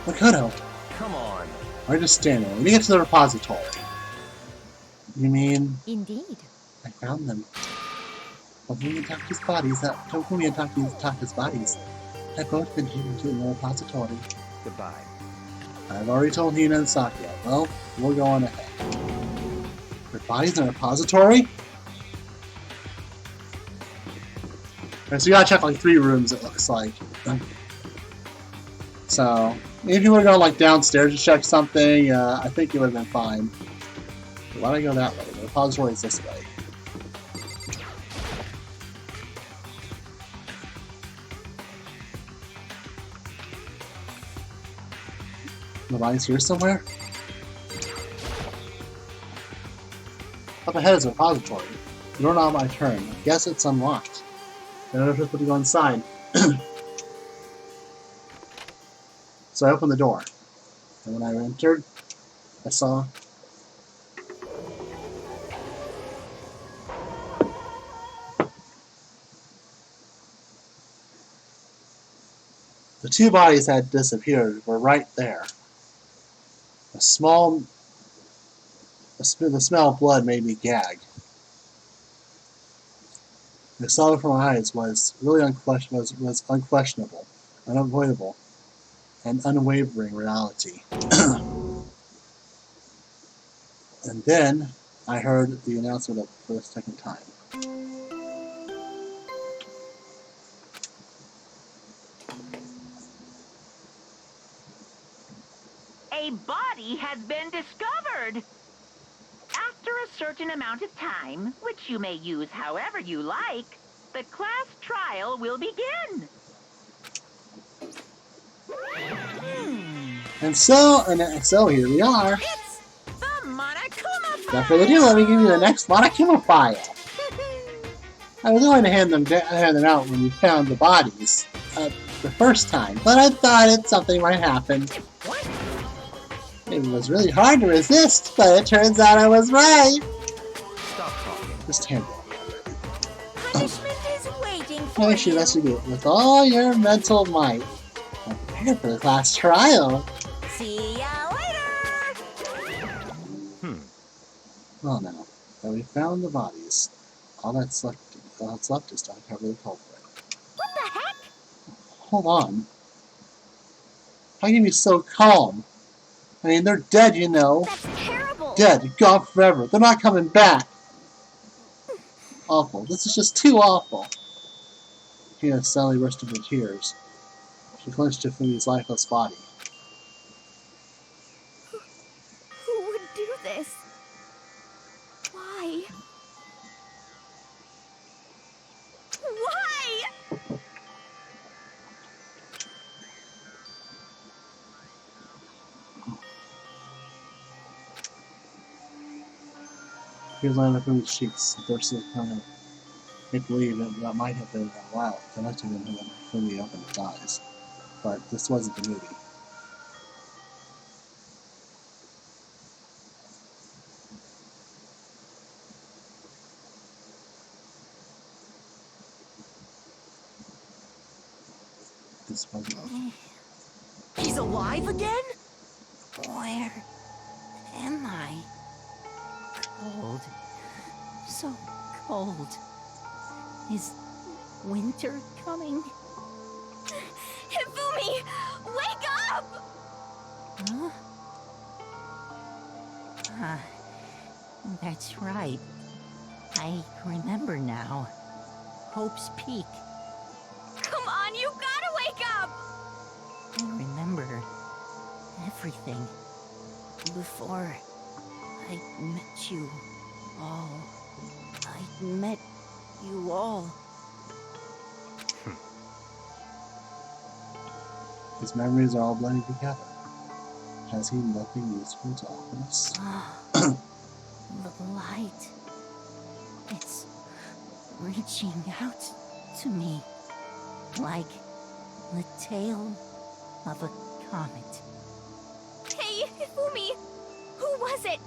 Makoto, Come on. we're just standing. We need to get to the repository. You mean Indeed. I found them? Tokumi and Taki's bodies. Taka's bodies have both been hidden in the repository. Goodbye. I've already told Hina and Sakia. Well, we'll go on ahead. Their bodies in a repository? Alright, so you gotta check like 3 rooms, it looks like. So, if you were going like downstairs to check something, I think it would have been fine. But why don't I go that way? The repository is this way. The body's here somewhere? Up ahead is a repository. The door knob my turn. I guess it's unlocked. I don't know if it's supposed to go inside. So I opened the door. And when I entered, I saw the 2 bodies that had disappeared were right there. The smell of blood made me gag. The saw from my eyes was really unquestionable, unavoidable, and unwavering reality. And then I heard the announcement for the 2nd time. A body has been discovered. After a certain amount of time, which you may use however you like, the class trial will begin. And so here we are. It's the Monokuma file. Without further ado, let me give you the next Monokuma file. I was going to hand them out when we found the bodies the first time, but I thought something might happen. It was really hard to resist, but it turns out I was right. Stop talking. Just hand it. Punishment is waiting for Finish your lesson with all your mental might. I'm prepared for the class trial. See ya later. Oh no. But we found the bodies. All that's left is to uncover the culprit. What the heck? Hold on. How can you be so calm? I mean, they're dead, you know. That's terrible. Dead, gone forever. They're not coming back. Awful. This is just too awful. Hina suddenly burst into tears. She clenched to Fumi's lifeless body. Who would do this? Why? Why? Here's one of Hifumi's cheeks. Versus kind of make believe that might have been a while connecting him when Hifumi opened his eyes. But this wasn't the movie. This wasn't. He's alive again? Where am I? Cold. So cold. Is winter coming? Hifumi! Wake up! Huh? Ah, that's right. I remember now. Hope's Peak. Come on, you gotta wake up! I remember everything. Before I met you all. I met you all. His memories are all blending together. Has he nothing useful to offer us? The light. It's reaching out to me. Like the tail of a comet. Hey, Hifumi! Who was it?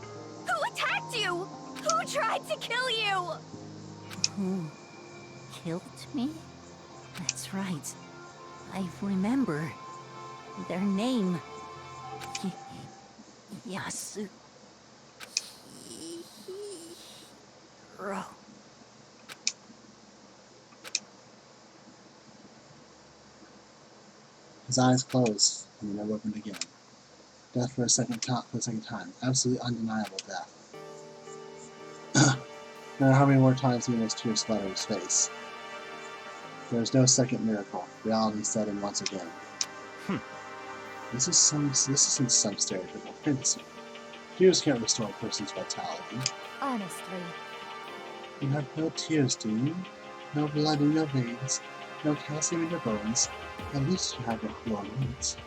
Who attacked you? Who tried to kill you? Who killed me? That's right. I remember their name. Yasu. His eyes closed and they never opened again. Death for the second time. Absolutely undeniable death. No matter how many more times he those tears splattered his face. There is no second miracle. Reality set in once again. This isn't some stereotypical fantasy. Tears can't restore a person's vitality. Honestly. You have no tears, do you? No blood in your veins, no calcium in your bones. At least you have your needs.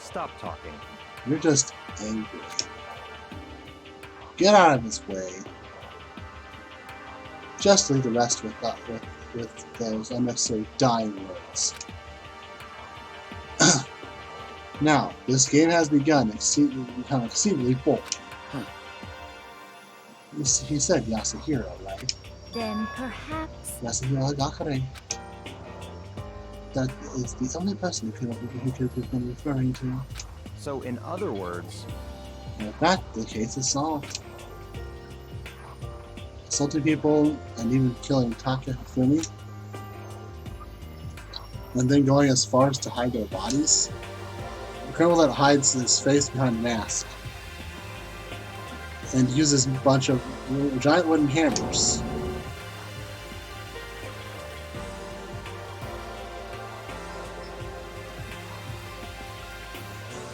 Stop talking. You're just angry. Get out of his way. Just leave the rest with those unnecessary dying words. Now, this game has begun become exceedingly bold. He said Yasuhiro, right? Then perhaps... Yasuhiro Dakare. That is the only person who could have been referring to. So, in other words... If that's the case, it's solved. Assaulting people and even killing Taka Hifumi, and then going as far as to hide their bodies. A criminal that hides his face behind a mask and uses a bunch of giant wooden hammers.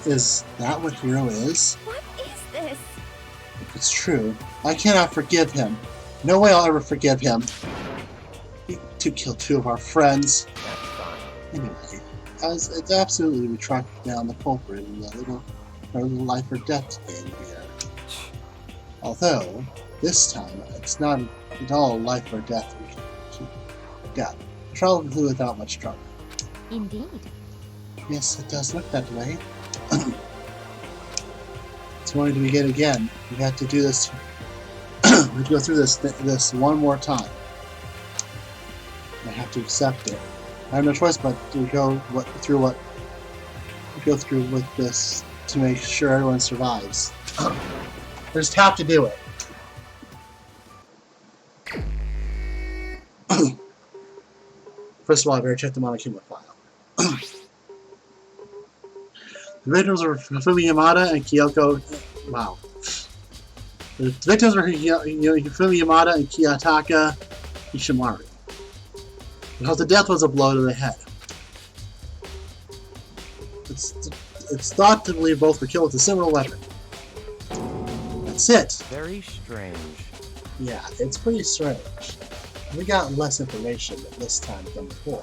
Is that what Hero is? What is this? It's true. I cannot forgive him. No way I'll ever forgive him. To kill two of our friends. That's fine. Anyway, it's absolutely we tracked down the culprit in the little life or death game here. Although, this time, it's not at all life or death. Death. Probably without much trouble. Indeed. Yes, it does look that way. It's going to begin again. We have to do this. We have to go through this one more time. I have to accept it. I have no choice but to go through with this to make sure everyone survives. I just have to do it. First of all, I better check the Monokuma file. The victims were Hifumi Yamada and Kyoko. Wow. The victims were Hifumi Yamada and Kiyotaka Ishimaru. Because the death was a blow to the head. It's thought to believe both were killed with a similar weapon. That's it. Very strange. Yeah, it's pretty strange. We got less information this time than before.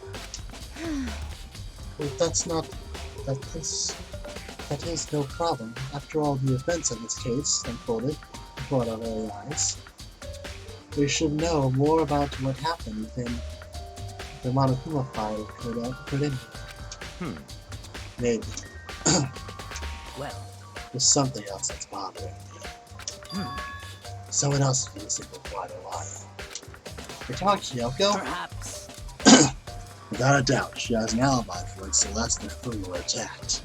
But that is no problem. After all, the events in this case unfolded before our very eyes. We should know more about what happened than the Monokuma file could in. Maybe. Well, There's something else that's bothering me. Someone else has been missing for quite a while. You're talking Kyoko? perhaps. Without a doubt, she has an alibi for when Celeste and her crew were attacked.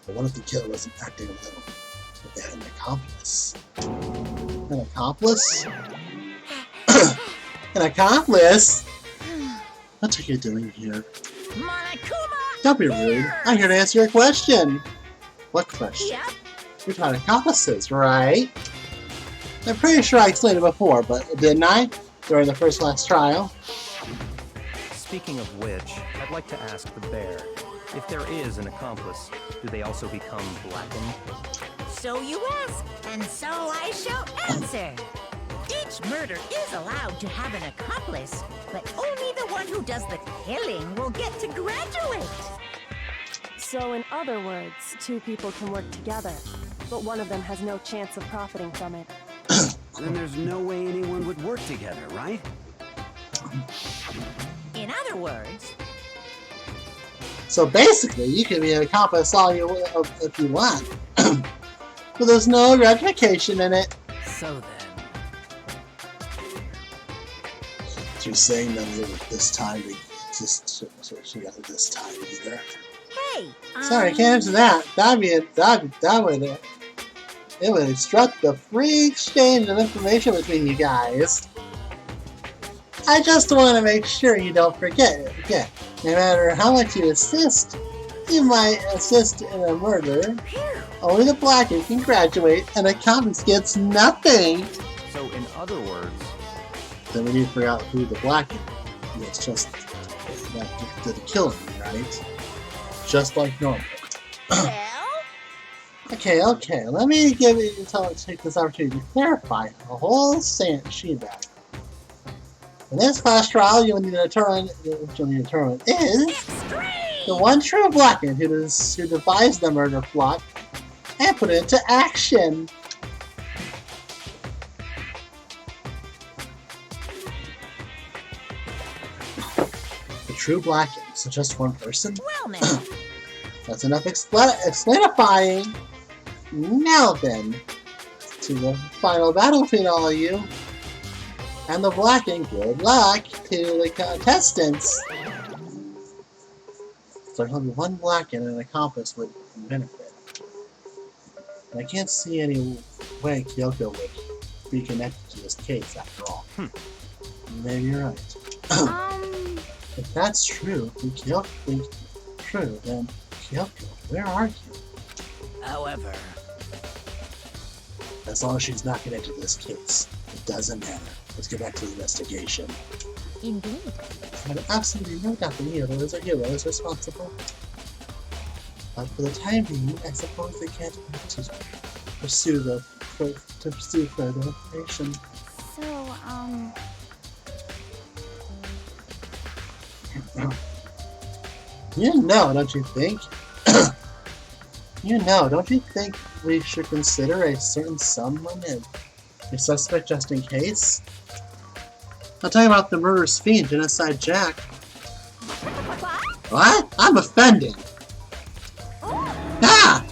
But what if the killer wasn't acting alone? If they had an accomplice? An accomplice? An accomplice? What are you doing here? Monokuma! Don't be rude. I'm here to answer your question. What question? Yep. You're talking accomplices, right? I'm pretty sure I explained it before, but didn't I? During the first class trial? Speaking of which, I'd like to ask the bear, if there is an accomplice, do they also become blackened? So you ask, and so I shall answer. Each murder is allowed to have an accomplice, but only the one who does the killing will get to graduate. So in other words, two people can work together, but one of them has no chance of profiting from it. Then there's no way anyone would work together, right? In other words, So basically, you can be an accomplice all you if you want. But there's no gratification in it. so then. She's saying that this time, just she got it this time either. Hey, Sorry, I can't answer that. That would it would obstruct the free exchange of information between you guys. I just want to make sure you don't forget it. Again, no matter how much you assist, you might assist in a murder. Only the blackened can graduate, and a accomplice gets nothing. So in other words, Then we need to figure out who the blackened. It's just that did the killing, right? Just like normal. well, Okay. Let me take this opportunity to clarify a whole shebang. In this class trial, you'll need to determine is extreme! the one true blackened who devised the murder plot and put it into action. The true blackened, so just one person? Well now, That's enough explainifying. Now then, to the final battle between all of you. And the blackened, good luck to the contestants. So only one blackened and an accomplice would benefit. And I can't see any way Kyoko would be connected to this case after all. Maybe you're right. If that's true, then Kyoko, where are you? however, As long as she's not connected to this case, it doesn't matter. Let's get back to the investigation. Indeed. I have absolutely no doubt the hero is responsible. But for the time being, I suppose they can't wait to pursue further information. So, You know, don't you think? Don't you think we should consider a certain someone as a suspect just in case? I'll tell you about the murderous fiend, Genocide Jack. What? I'm offended! Ah!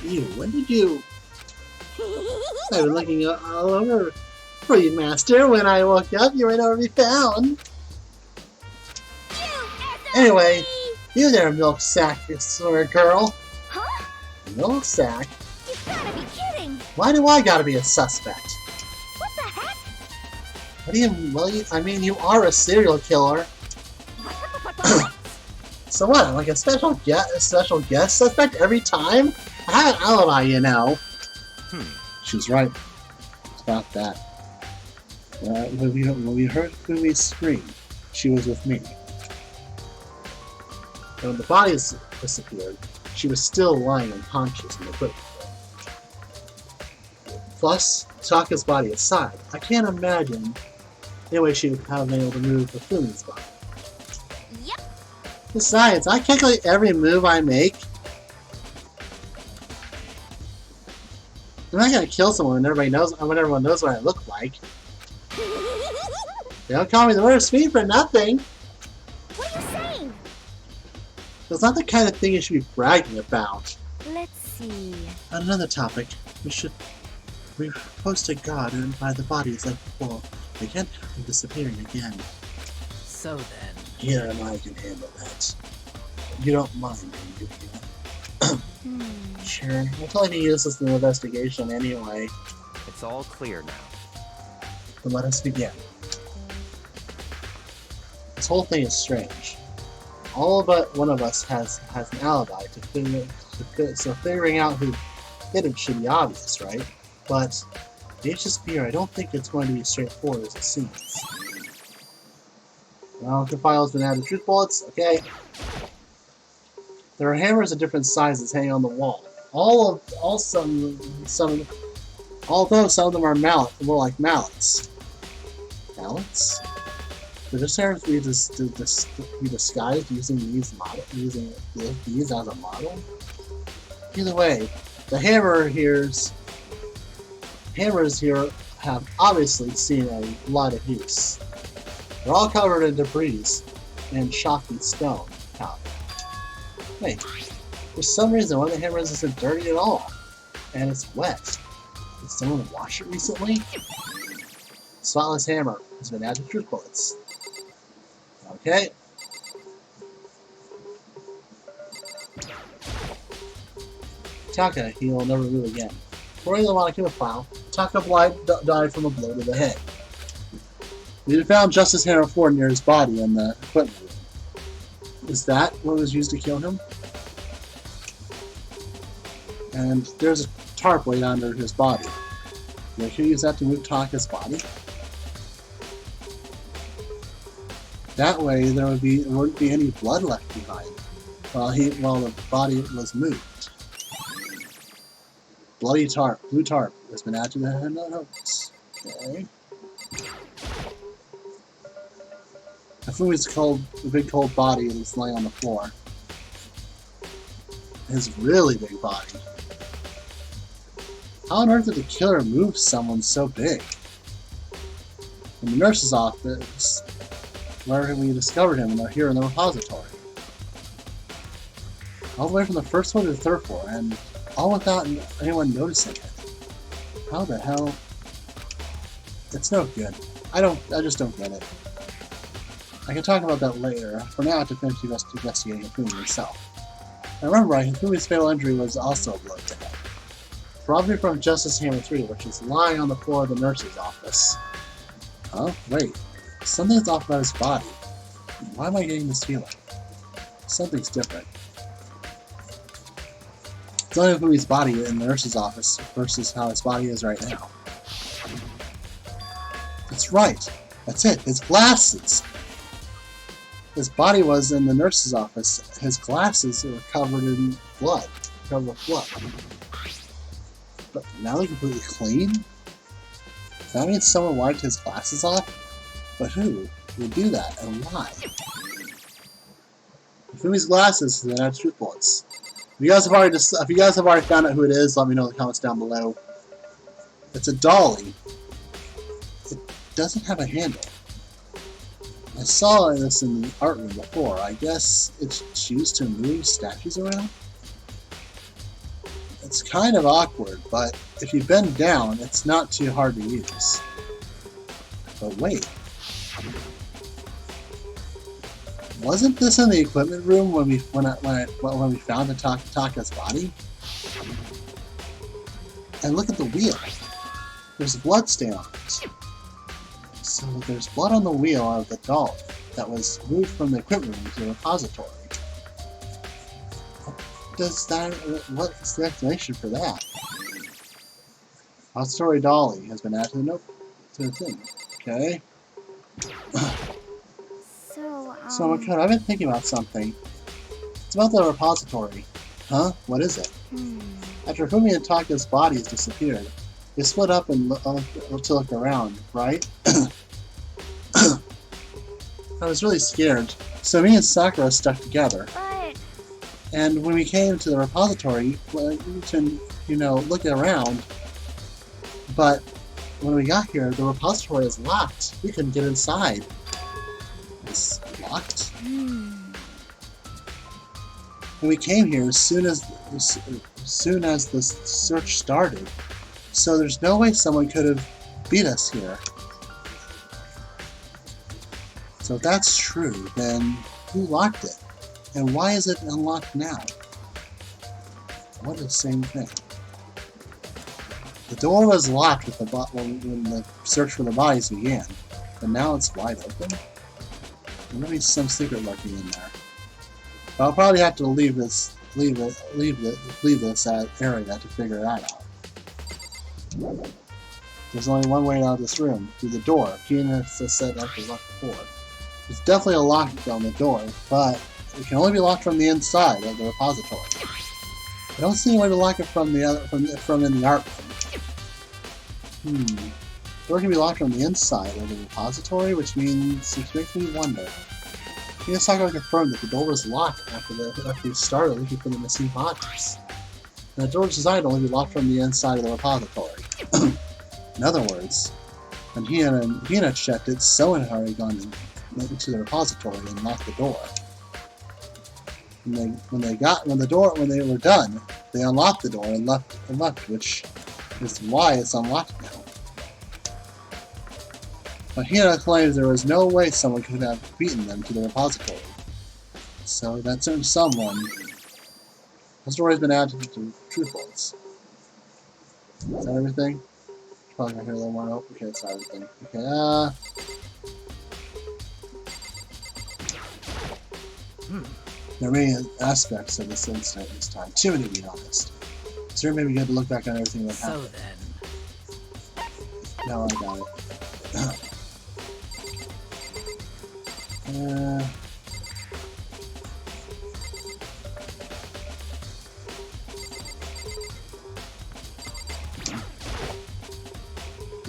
You, when did you... I've been looking all over for you, Master. When I woke up, you were nowhere to be found. Anyway, you there, milk sack, you sort of girl. Huh? Milk sack? You gotta be kidding! Why do I gotta be a suspect? What the heck? What do you, well, I mean, you are a serial killer. So what, like a special guest suspect every time? I have an alibi, you know. She was right about that. When we heard Fumi's scream, she was with me. And when the bodies disappeared, she was still lying unconscious in the equipment room. Plus, Saka's body aside, I can't imagine any way she would have been able to move the Fumi's body. Yep. Besides, I calculate every move I make. I'm not gonna kill someone when everyone knows what I look like. They don't call me the worst fiend for nothing. What are you saying? That's not the kind of thing you should be bragging about. Let's see. On another topic, we post to God and by the bodies like before. We can't have them disappearing again. So then... Here and I can handle that. You don't mind, do you? Sure. We'll totally use this in the investigation anyway. It's all clear now. Then let us begin. This whole thing is strange. All but one of us has an alibi so figuring out who did it should be obvious, right? But the HSP, I don't think it's going to be as straightforward as it seems. Well, the file's been added truth bullets, okay. There are hammers of different sizes hanging on the wall. Although some of them are more like mallets. Mallets? Could this hammers be disguised using these as a model? Either way, the hammers here have obviously seen a lot of use. They're all covered in debris and chalky stone powder. Wait, for some reason one of the hammers isn't dirty at all, and it's wet. Did someone wash it recently? Spotless hammer has been added to truth bullets. Okay. Taka, he will never move again. According to the Monokuma file, Taka died from a blow to the head. We had found Justice Hammer 4 near his body in the equipment room. Is that what was used to kill him? And there's a tarp laid under his body. They could use that to move Taka's body. That way there wouldn't be any blood left behind while the body was moved. Blue tarp has been added to the notes. Okay. The big cold body is laying on the floor. His really big body. How on earth did the killer move someone so big? In the nurse's office, where we discovered him here in the repository. All the way from the first floor to the third floor, and all without anyone noticing it. How the hell? It's no good. I just don't get it. I can talk about that later. For now, I have to finish investigating Hifumi yourself. I remember right, Hifumi's fatal injury was also a blow to him. Probably from Justice Hammer 3, which is lying on the floor of the nurse's office. Huh? Wait. Something's off about his body. Why am I getting this feeling? Something's different. It's only Hifumi's body in the nurse's office versus how his body is right now. That's right. That's it. His glasses! His body was in the nurse's office. His glasses were covered in blood. Covered with blood. But now they're completely clean? Does that mean someone wiped his glasses off? But who would do that, and why? Hifumi's glasses and then truth bullets. If you guys have already found out who it is, let me know in the comments down below. It's a dolly. It doesn't have a handle. I saw this in the art room before. I guess it's used to move statues around? It's kind of awkward, but if you bend down, it's not too hard to use. But wait. Wasn't this in the equipment room when we found Taka's body? And look at the wheel. There's a blood stain on it. So there's blood on the wheel of the doll that was moved from the equipment room to the repository. What's the explanation for that? Repository dolly has been added to the thing. Okay. So I've been thinking about something. It's about the repository. Huh? What is it? After Hifumi and Taka's bodies disappeared, they split up and to look around, right? I was really scared, so me and Sakura stuck together. But... And when we came to the repository, to look around, But when we got here, the repository is locked. We couldn't get inside. It's locked. And we came here as soon as the search started. So there's no way someone could have beat us here. So if that's true, then who locked it? And why is it unlocked now? What is the same thing? The door was locked with when the search for the bodies began, but now it's wide open. There might be some secret lurking in there. But I'll probably have to leave this area to figure that out. There's only one way out of this room, through the door. Keenan has said that was locked before. There's definitely a lock on the door, but it can only be locked from the inside of the repository. I don't see any way to lock it from in the art room. The door can be locked from the inside of the repository, which means it makes me wonder. Miyazaki confirmed that the door was locked after we started looking for the missing bodies. And the door was designed to only be locked from the inside of the repository. In other words, when Hina checked it, someone had already gone into the repository and locked the door. When they were done, they unlocked the door and left, which is why it's unlocked now. But Hina claims there was no way someone could have beaten them to the repository. So that certain someone. The story has been added to truth bolts. Is that everything? Probably gonna hear a little more. Oh, okay, that's not everything. Okay, There are many aspects of this incident this time. Too many, to be honest. So it made me good to look back on everything that happened. Now I got it.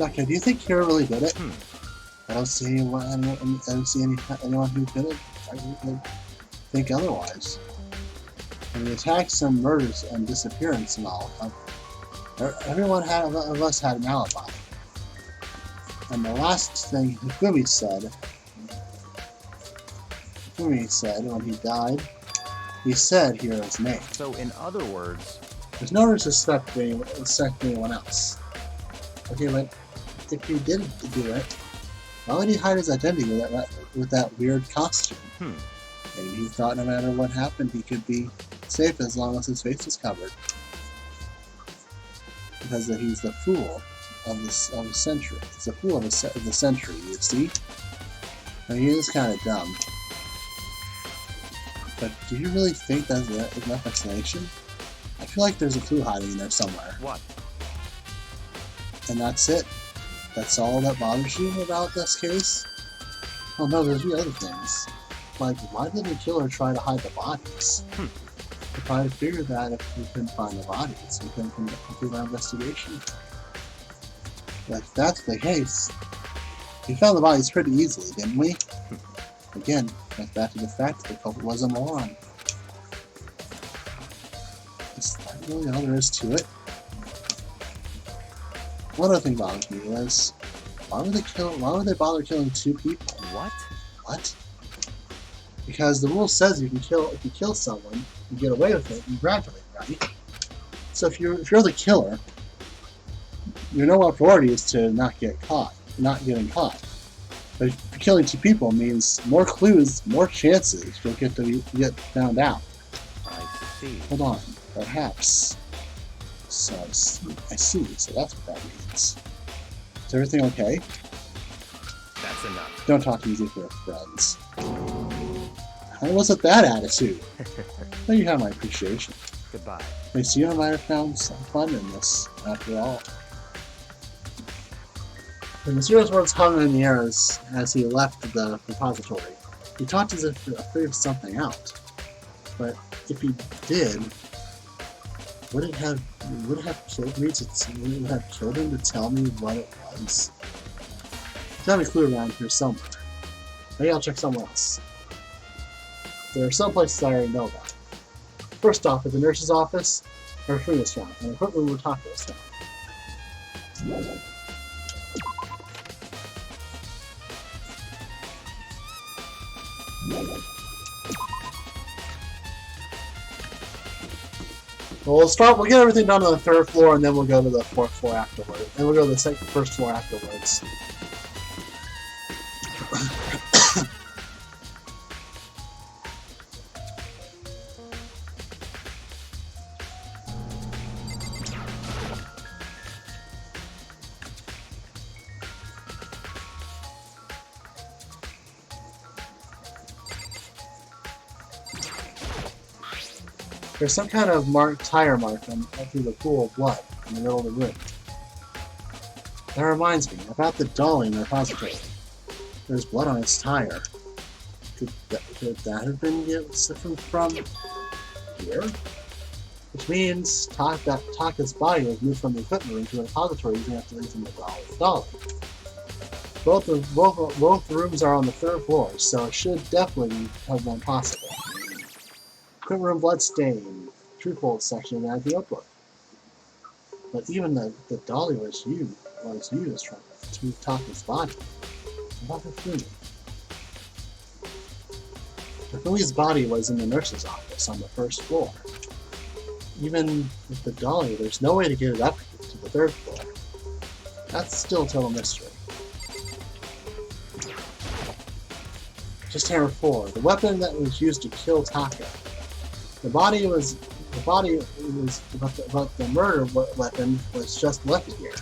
Okay, do you think Kira really did it? I don't see anyone who did it. I would think otherwise. And the attacks and murders and disappearance and all, everyone of us had an alibi. And the last thing Hifumi said when he died, he said Hiro's name. So, in other words, there's no reason to suspect anyone else. Okay, but if he did do it, why would he hide his identity with that weird costume? Maybe he thought no matter what happened, he could be safe as long as his face was covered. Because he's the fool of the century. He's the fool of the century, you see? I mean, he is kind of dumb. But do you really think that's enough explanation? I feel like there's a clue hiding in there somewhere. What? And that's it? That's all that bothers you about this case? Oh no, there's the other things. Like, why did the killer try to hide the bodies? We probably figured that if we couldn't find the bodies, we couldn't complete our investigation. But if that's the case, we found the bodies pretty easily, didn't we? Again, goes back to the fact that the culprit was a moron. Is that really all there is to it? One other thing bothers me is, why would they bother killing two people? What? What? Because the rule says if you kill someone, you get away with it, you graduate, right? So if you're the killer, your number priority is to not getting caught. But if you're killing two people means more clues, more chances you'll get found out. I see. Hold on, perhaps. So I see. So that's what that means. Is everything okay? That's enough. Don't talk easy for friends. How was it that attitude? Well, you have my appreciation. Goodbye. Hey, so you might have found some fun in this, after all. The mysterious words hung in the air as he left the repository. He talked as if he figured something out. But if he did, would it have killed him to tell me what it was? There's gotta be a clue around here somewhere. Maybe I'll check somewhere else. There are some places I already know about. First off, at the nurse's office, her food restaurant, and equipment we were talking about. Well, we'll get everything done on the 3rd floor, and then we'll go to the 4th floor afterwards. And we'll go to the 1st floor afterwards. There's some kind of tire mark through the pool of blood in the middle of the room. That reminds me, about the dolly in the repository. There's blood on its tire. Could that have been from here? Which means that Taka's body was moved from the equipment room to the repository using the dolly. Both rooms are on the 3rd floor, so it should definitely have been possible. Equipment room blood stain, truthful section of the notebook. But even the dolly was used to move Taka's body. What about Hifumi? Hifumi's body was in the nurse's office on the 1st floor. Even with the dolly, there's no way to get it up to the 3rd floor. That's still a total mystery. Just Hammer 4, the weapon that was used to kill Taka. The murder weapon was just left here.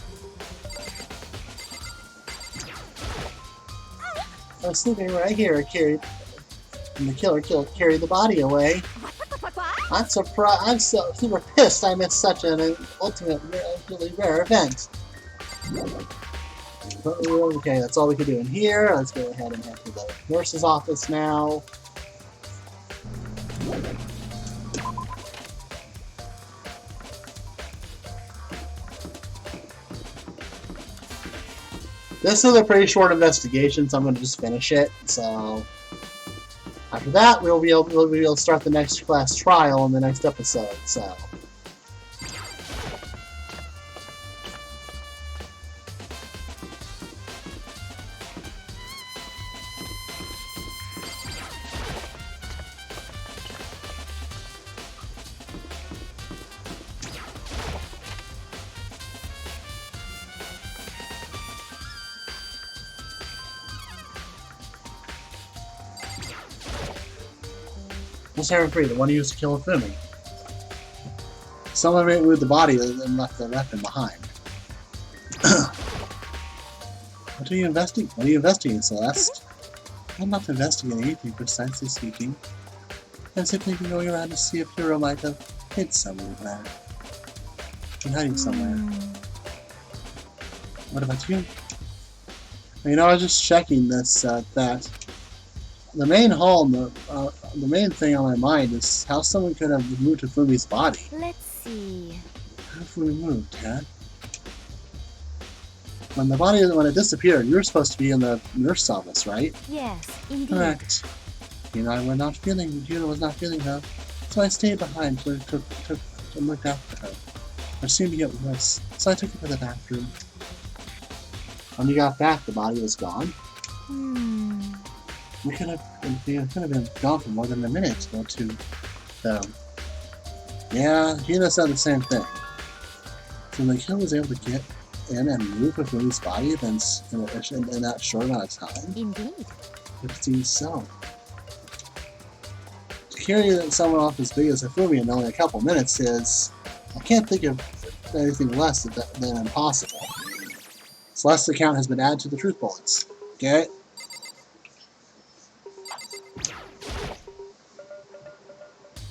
I was sleeping right here, and the killer carried the body away. I'm surprised. I'm so super pissed I missed such an ultimately rare event. Okay, that's all we can do in here. Let's go ahead and head to the nurse's office now. This is a pretty short investigation, so I'm going to just finish it. So after that, we'll be able to start the next class trial in the next episode. So. What's Hammer 3? The one who used to kill Hifumi. Someone may move the body and left the weapon behind. What are you investigating, Celeste? I'm not investigating anything, precisely speaking. I'm simply going around to see if Hero might have hid somewhere. Been hiding somewhere. What about you? You know, I was just checking this, that the main the main thing on my mind is how someone could have moved Hifumi's body. Let's see. How have we moved, Dad? When it disappeared, you were supposed to be in the nurse's office, right? Yes, indeed. Correct. Yuna was not feeling well, so I stayed behind to look after her. I seemed to get worse, so I took her to the bathroom. When you got back, the body was gone. We could have been gone for more than a minute or two, though. Yeah, Yuna said the same thing. So the killer was able to get in and move Hifumi's body in that short amount of time? Indeed. It seems so. To carry someone off as big as Hifumi in only a couple minutes is... I can't think of anything less than impossible. Celeste's account has been added to the truth bullets. Get it?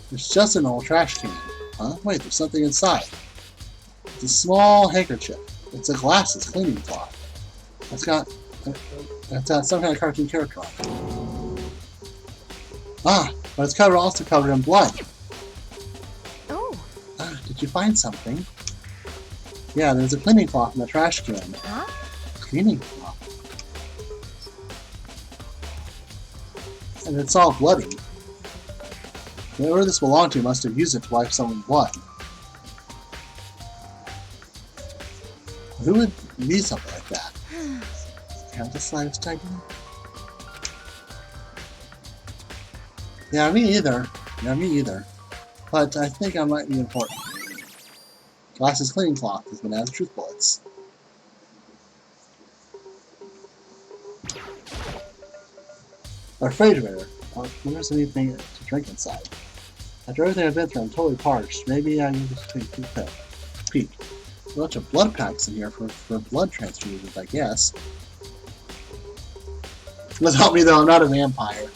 It's just an old trash can. Huh? Wait, there's something inside. It's a small handkerchief. It's a glasses cleaning cloth. It's got some kind of cartoon character on it. Ah, but it's also covered in blood. Oh. Ah, did you find something? Yeah, there's a cleaning cloth in the trash can. Huh? Cleaning cloth. And it's all bloody. Whoever this belonged to must have used it to wipe someone's blood. who would need something like that? Have the slimes taken? Yeah, me either. But I think I might be important. Glasses cleaning cloth has been added truth bullets. Our refrigerator. I wonder if there's anything to drink inside. After everything I've been through, I'm totally parched. Maybe I can just take a peek. There's a bunch of blood packs in here for blood transfusions, I guess. Let's help me though, I'm not a vampire.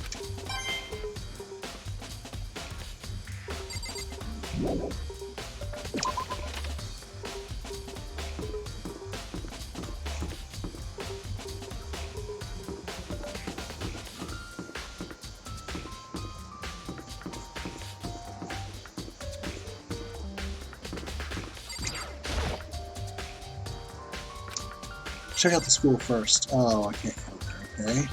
Check out the school first. Oh, I can't go there, okay.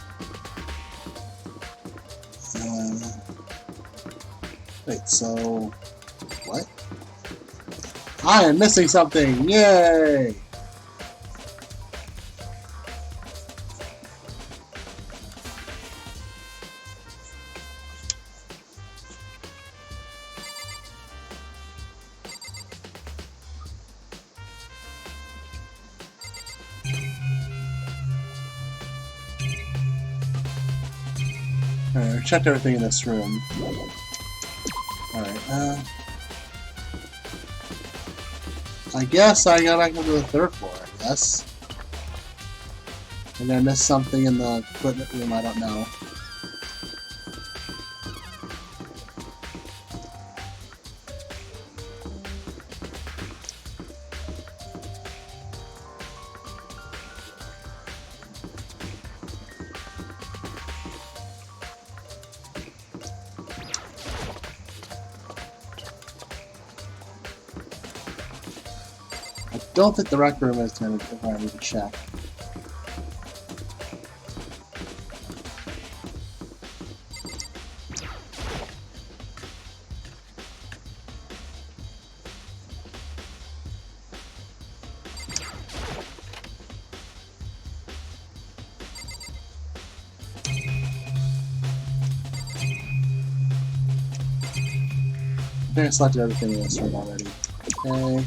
Wait, so... what? I am missing something! Yay! Alright, I've checked everything in this room. Alright, I guess I gotta go to the third floor, I guess. Maybe I missed something in the equipment room, I don't know. I don't think the rec room is going to be ready to check. I think I selected everything in this room already. Okay.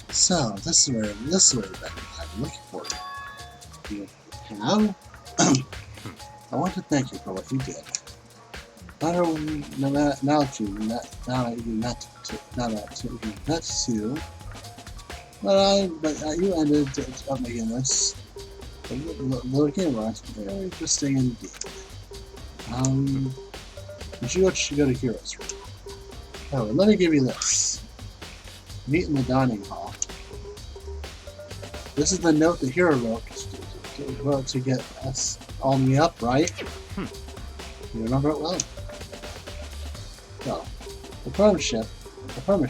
So this is where I'm looking for. You have? I want to thank you for what you did. Now that you met Sue, but you ended up making this little game was very interesting indeed. You should go to Heroes Room. Oh, let me give you this. Meet in the dining hall. This is the note the hero wrote to get us all me up, right? You remember it well? Well, the permit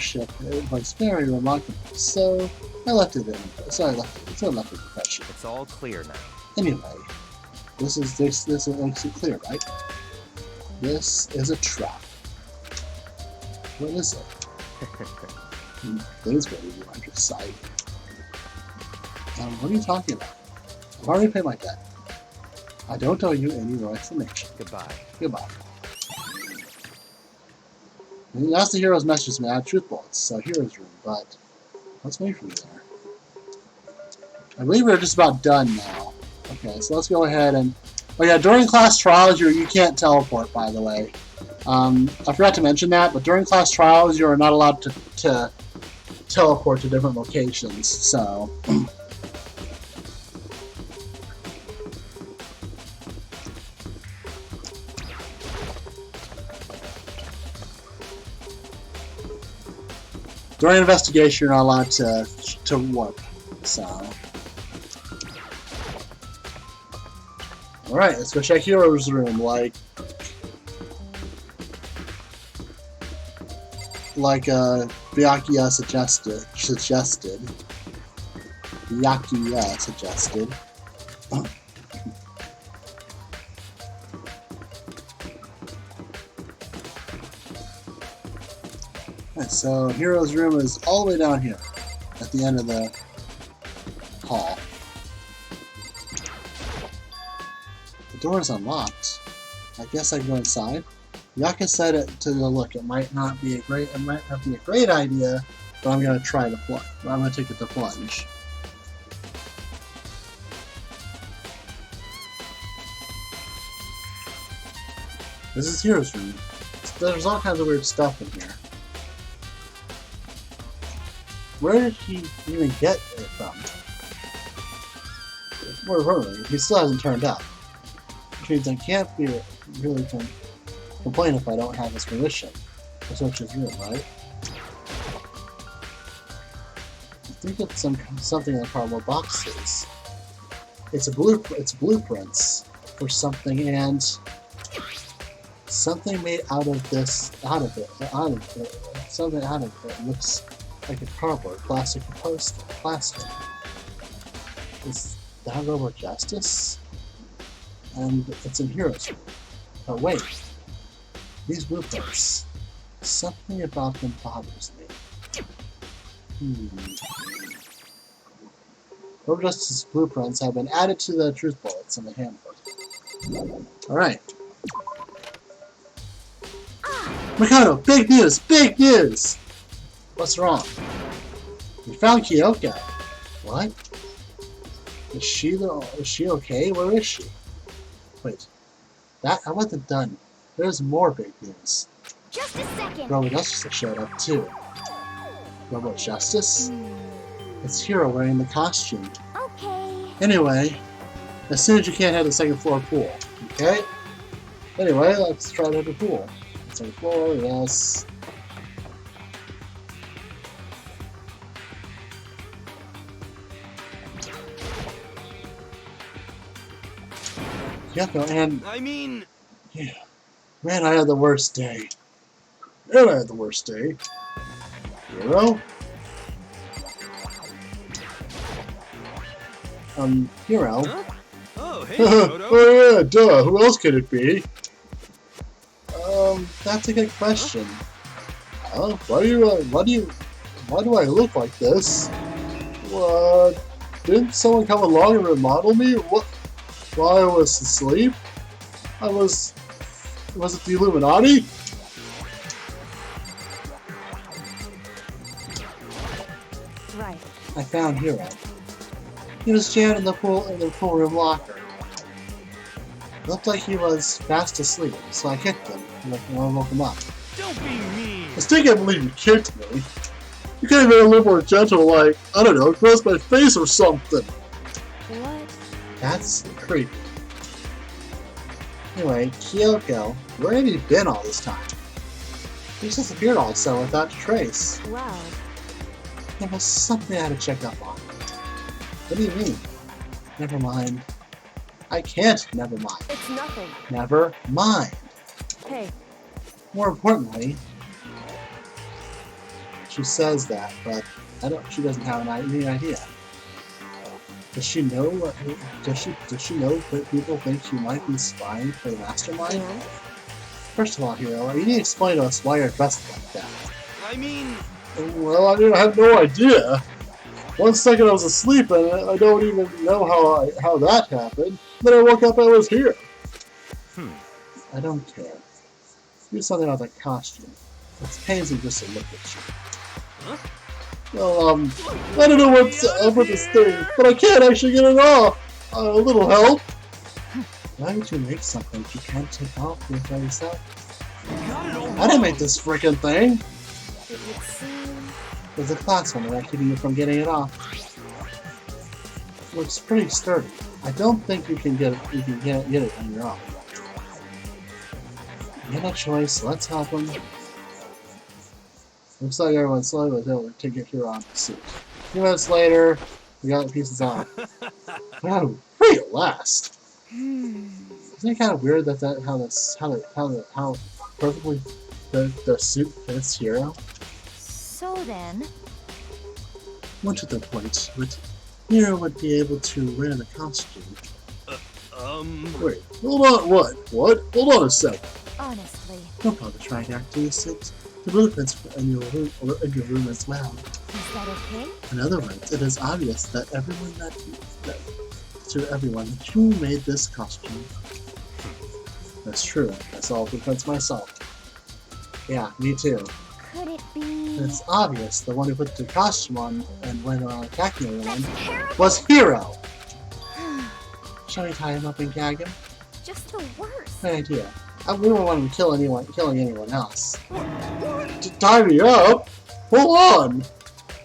ship was very remarkable, so I left it in. So I left it in the ship. It's all clear now. Anyway, this makes it clear, right? This is a trap. What is it? Things go to you on your side. What are you talking about? I've already paid my debt. I don't owe you any more explanation. Goodbye. Goodbye. And that's the hero's message to me. I have truth bullets, so hero's room, but let's wait for you there. I believe we're just about done now. Okay, so let's go ahead and... Oh yeah, during class trials, you can't teleport, by the way. I forgot to mention that, but during class trials, you are not allowed to teleport to different locations, so... During investigation, you're not allowed to warp, so... Alright, let's go check Hero's room, like Byakuya suggested. Byakuya suggested. Alright, so Hero's room is all the way down here, at the end of the hall. The door is unlocked. I guess I can go inside. Yaka said it to go look. It might not be a great idea, but I'm gonna try to plunge. I'm gonna take it to plunge. This is Hero's room. There's all kinds of weird stuff in here. Where did he even get it from? More importantly, he still hasn't turned up. Which means I can't be really complain if I don't have his permission to search his room, right? I think it's something in the cardboard boxes. It's blueprints for something, and something made out of it. Something out of it looks like a cardboard, plastic poster, plastic. Is Danganronpa justice? And it's in Hero's room. But wait, these blueprints, something about them bothers me. Danganronpa Justice's blueprints have been added to the truth bullets in the handbook. Alright. Mikado, big news! Big news! What's wrong? We found Kyoko. What? Is she okay? Where is she? Wait. I wasn't done. There's more big news. Just a second. Robo Justice showed up too. Robo Justice? It's Hero wearing the costume. Okay. Anyway, as soon as you can't have the second floor pool. Okay? Anyway, let's try to have a pool. Second floor, yes. Yeah, and I mean... yeah. Man, I had the worst day. Man, I had the worst day. Hero? Hero? Huh? Oh, hey, Toto. Oh yeah, duh, who else could it be? That's a good question. Why do I look like this? What? Didn't someone come along and remodel me? What? While I was asleep? Was it the Illuminati? Right. I found Hero. He was jammed in the pool room locker. It looked like he was fast asleep, so I kicked him and woke him up. Don't be mean. I still can't believe you kicked me. You could have been a little more gentle, like, I don't know, cross my face or something. What? That's creepy. Anyway, Kyoko, where have you been all this time? You just disappeared all of a sudden without a trace. Wow. There was something I had to check up on. What do you mean? Never mind. I can't never mind. It's nothing. Never mind. Hey, More importantly, she says that, but she doesn't have any idea. Does she know what? Does she know that people think she might be spying for the mastermind? and? First of all, Hero, you need to explain to us why you're dressed like that. I mean... Well, I have no idea. One second I was asleep and I don't even know how that happened. Then I woke up and I was here. I don't care. Do something about that costume. It's painful just to look at you. Huh? Well, I don't know what's up with this thing, but I can't actually get it off. A little help. Why would you make something you can't take off by yourself? I didn't make this freaking thing. It would seem... There's a class one that's keeping you from getting it off. Looks pretty sturdy. I don't think you can get it. You can get it on your own. You have a choice. Let's help him. Looks like everyone slowly was able to get your own suit. A few minutes later, we got the pieces off. Wow, free at last. Isn't it kind of weird that how perfectly the suit fits Hero? So then... Much at the point, but Hero would be able to wear the costume. Wait, hold on, what? Hold on a sec. honestly, Don't bother trying to activate it. The blueprints are in your room as well. is that okay? In other words, it is obvious that to everyone that you made this costume. That's true. I saw blueprints myself. Yeah, me too. Could it be... It's obvious the one who put the costume on and went around attacking everyone That's terrible! was Hero! Shall we tie him up and gag him? Just the worst. Good idea. We don't want him killing anyone else. To tie me up? Hold on!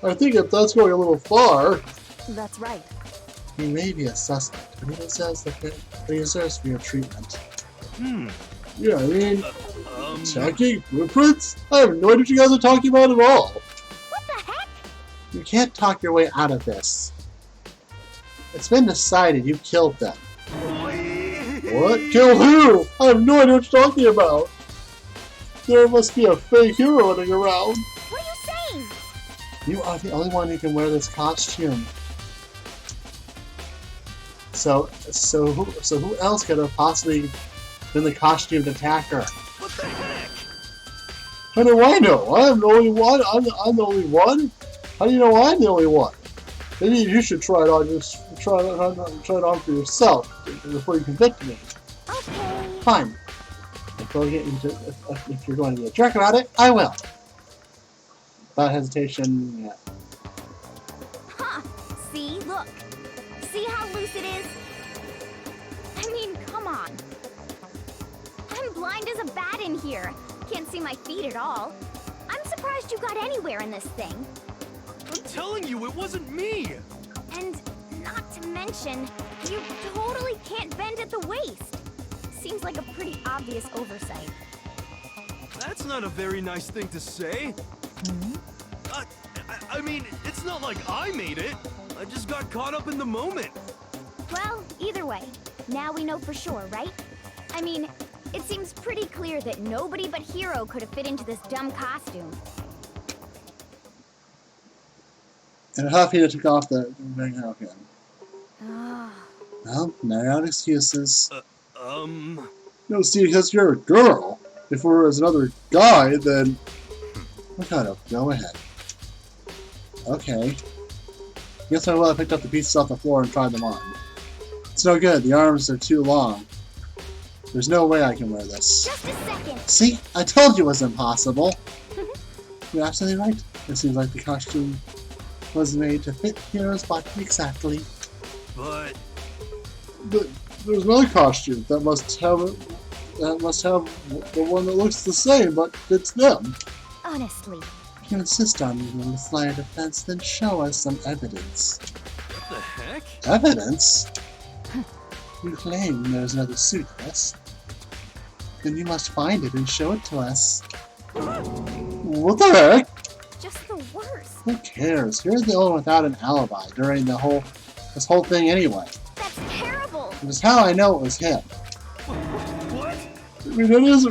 I think that's going a little far. That's right. He may be a suspect, but he deserves fair treatment. Yeah, I mean, attacking blueprints? I have no idea what you guys are talking about at all. What the heck? You can't talk your way out of this. It's been decided you killed them. What? Killed who? I have no idea what you're talking about. There must be a fake hero running around. What are you saying? You are the only one who can wear this costume. So who else could have possibly been the costumed attacker? What the heck? How do I know? I'm the only one. I'm the only one. How do you know I'm the only one? Maybe you should try it on. Try it on for yourself before you convict me. Okay. Fine. If you're going to be a jerk about it, I will. Without hesitation, yeah. Huh. See? Look. See how loose it is? I mean, come on. I'm blind as a bat in here. Can't see my feet at all. I'm surprised you got anywhere in this thing. I'm telling you, it wasn't me! And not to mention, you totally can't bend at the waist. Seems like a pretty obvious oversight. That's not a very nice thing to say. I mean, it's not like I made it. I just got caught up in the moment. Well, either way, now we know for sure, right? I mean, it seems pretty clear that nobody but Hero could have fit into this dumb costume. And Huffy took off the ring out again. Ah. Well, now out excuses. No, see, because you're a girl. If we were as another guy, then we kind of go ahead. Okay. Guess I will have picked up the pieces off the floor and tried them on. It's no good. The arms are too long. There's no way I can wear this. Just a second. See, I told you it was impossible. You're absolutely right. It seems like the costume was made to fit Hero's body exactly. but There's another costume that must have the one that looks the same but fits them. Honestly. If you insist on using the slight defense, then show us some evidence. what the heck? Evidence? You claim there's another suit, yes? Then you must find it and show it to us. What the heck? Just the worst. Who cares? You're the only one without an alibi during this whole thing anyway. That's terrible. Which is how I know it was him. What? I mean, is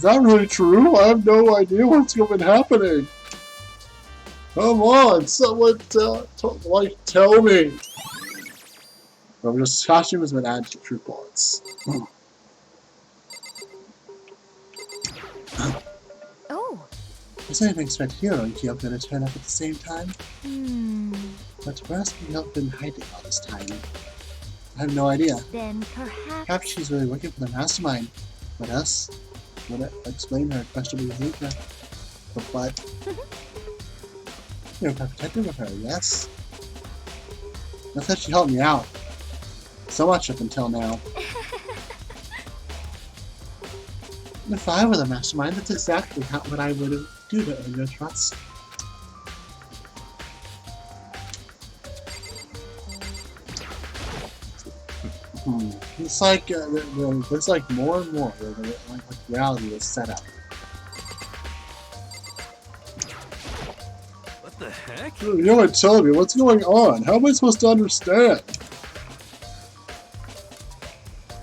that really true? I have no idea what's been happening. Come on, someone tell me. Well, this costume has been added to True Bullets. Oh. guess I didn't expect Hiro and Kyoko to turn up at the same time. But where else could Kyoko been hiding all this time? I have no idea. Then perhaps... Perhaps she's really working for the mastermind. What else? Would explain her questionable behavior. But you're protective of her, yes? I thought she helped me out. So much up until now. If I were the mastermind, that's exactly what I would do to earn your trust. It's like there's like more and more like reality is set up. What the heck? You haven't told me what's going on. How am I supposed to understand?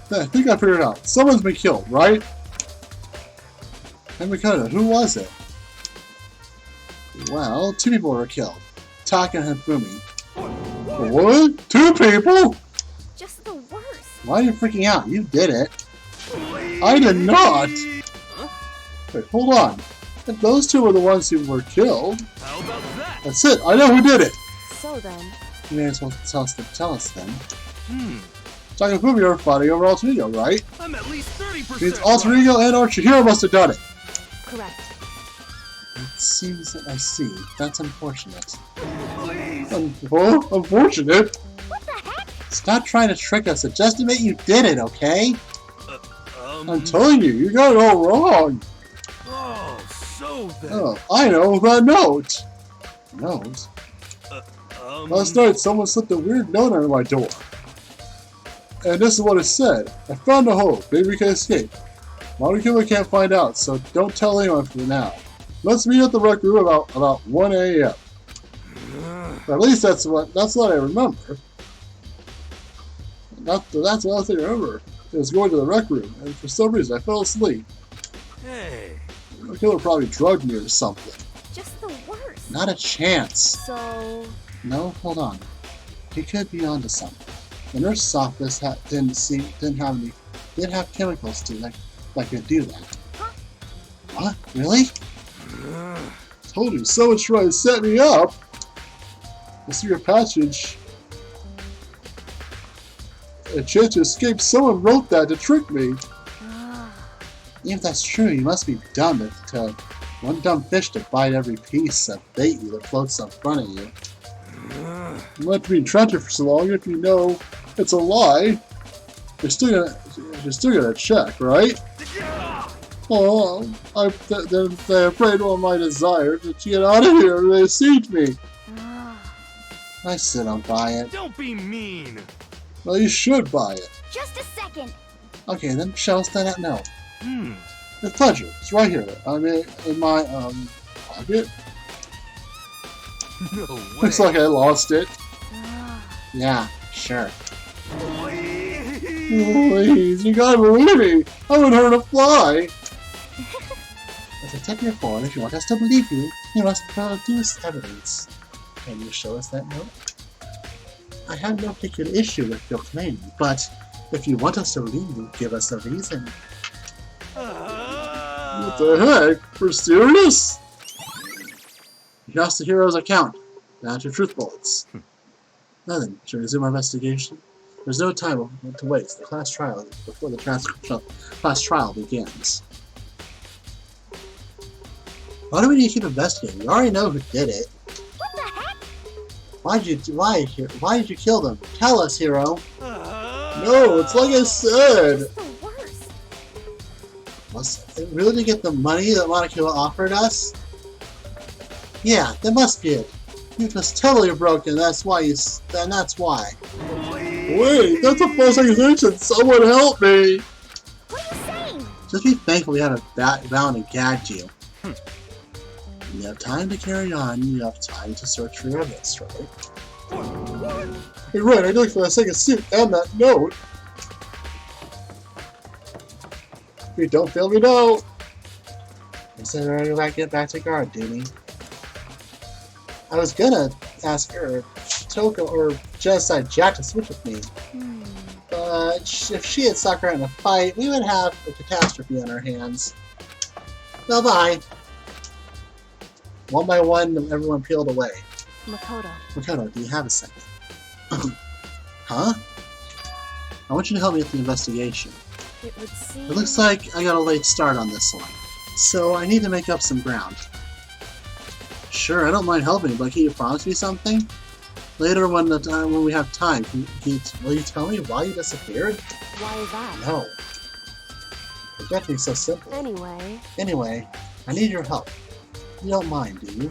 I think I figured it out. Someone's been killed, right? And Mikado, who was it? Well, 2 people were killed. Taka and Hifumi. What? 2 people? Just the worst. Why are you freaking out? You did it. I did not! Wait, hold on. If those 2 were the ones who were killed... How about that? That's it! I know who did it! So then, You may as well tell us then. Taka and Hifumi are fighting over Alter Ego, right? I'm at least 30%. Means Alter Ego and our Chihiro must have done it. correct. It seems that I see. That's unfortunate. Please. Unfortunate? What the heck? Stop trying to trick us. It just admit you did it, okay? Um. I'm telling you, you got it all wrong. Oh, so then. Oh, I know that note. Note? Last night, someone slipped a weird note under my door. And this is what it said. I found a hole. Maybe we can escape. Modern Killer can't find out, so don't tell anyone for now. Let's meet at the rec room about 1 a.m. At least that's what I remember. That's the last thing I remember. It was going to the rec room, and for some reason I fell asleep. Hey. The killer probably drugged me or something. Just the worst. Not a chance. So, No, hold on. He could be onto something. The nurse's office didn't have chemicals to like could do that. Huh? What? Really? Told you, someone's trying to set me up. I see your passage. A chance to escape. Someone wrote that to trick me. Even if that's true, you must be dumb to one dumb fish to bite every piece of bait that floats in front of you. You might be trapped for so long if you know it's a lie. You're still gonna check, right? Oh, they're afraid of my desire to get out of here. They siege me. I said I'll buy it. Don't be mean. Well, you should buy it. Just a second. Okay, then show us that note. With pleasure. It's right here. I mean, in my pocket. No way. Looks like I lost it. Yeah, sure. Please, you gotta believe me. I would hurt a fly. As a Detective 4, if you want us to believe you, you must produce evidence. Can you show us that note? I have no particular issue with your claim, but if you want us to believe you, give us a reason. What the heck? We're serious? You lost the hero's account. Now to truth bullets. Now then, should we resume our investigation? There's no time to waste. The class trial before the class trial begins. Why do we need to keep investigating? We already know who did it. What the heck? Why did you kill them? Tell us, hero. No, it's like I said. Just the worst. Was it really to get the money that Monokuma offered us? Yeah, that must be it. You was totally broken. That's why that's why. Wait, that's a false accusation. Someone help me. What are you saying? Just be thankful we had a bound and gagged you. You have time to carry on. You have time to search for evidence, right? You're right. I looked for that second suit and that note. If you don't fail me now. I said we're gonna get back to guard duty. I was gonna ask her, Toko or Genocide Jack to switch with me. But if she had stuck around in a fight, we would have a catastrophe on our hands. Bye-bye. One by one, everyone peeled away. Makoto. Makoto, do you have a second? Huh? I want you to help me with the investigation. It would seem... It looks like I got a late start on this one, so I need to make up some ground. Sure, I don't mind helping, but can you promise me something? Later, when we have time, will you tell me why you disappeared? Why is that? No. It got to be so simple. Anyway, I need your help. You don't mind, do you?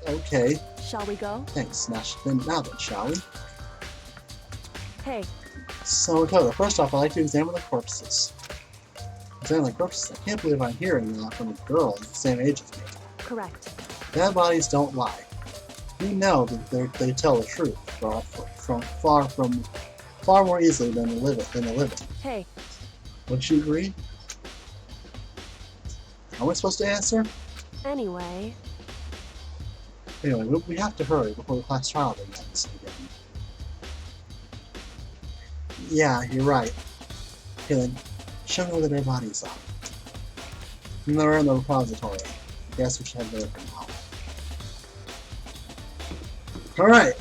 Okay. Shall we go? Thanks. Now then, shall we? Hey. So, Makoto, first off, I'd like to examine the corpses. Examine the corpses? I can't believe I'm hearing that from a girl the same age as me. Correct. Dead bodies don't lie. We know that they tell the truth far more easily than the living. Hey. Wouldn't you agree? Are we supposed to answer? Anyway, we have to hurry before the class trial begins again. Yeah, you're right. Okay then, show me where the dead bodies are. They're in the repository. I guess we should head there for now. Alright.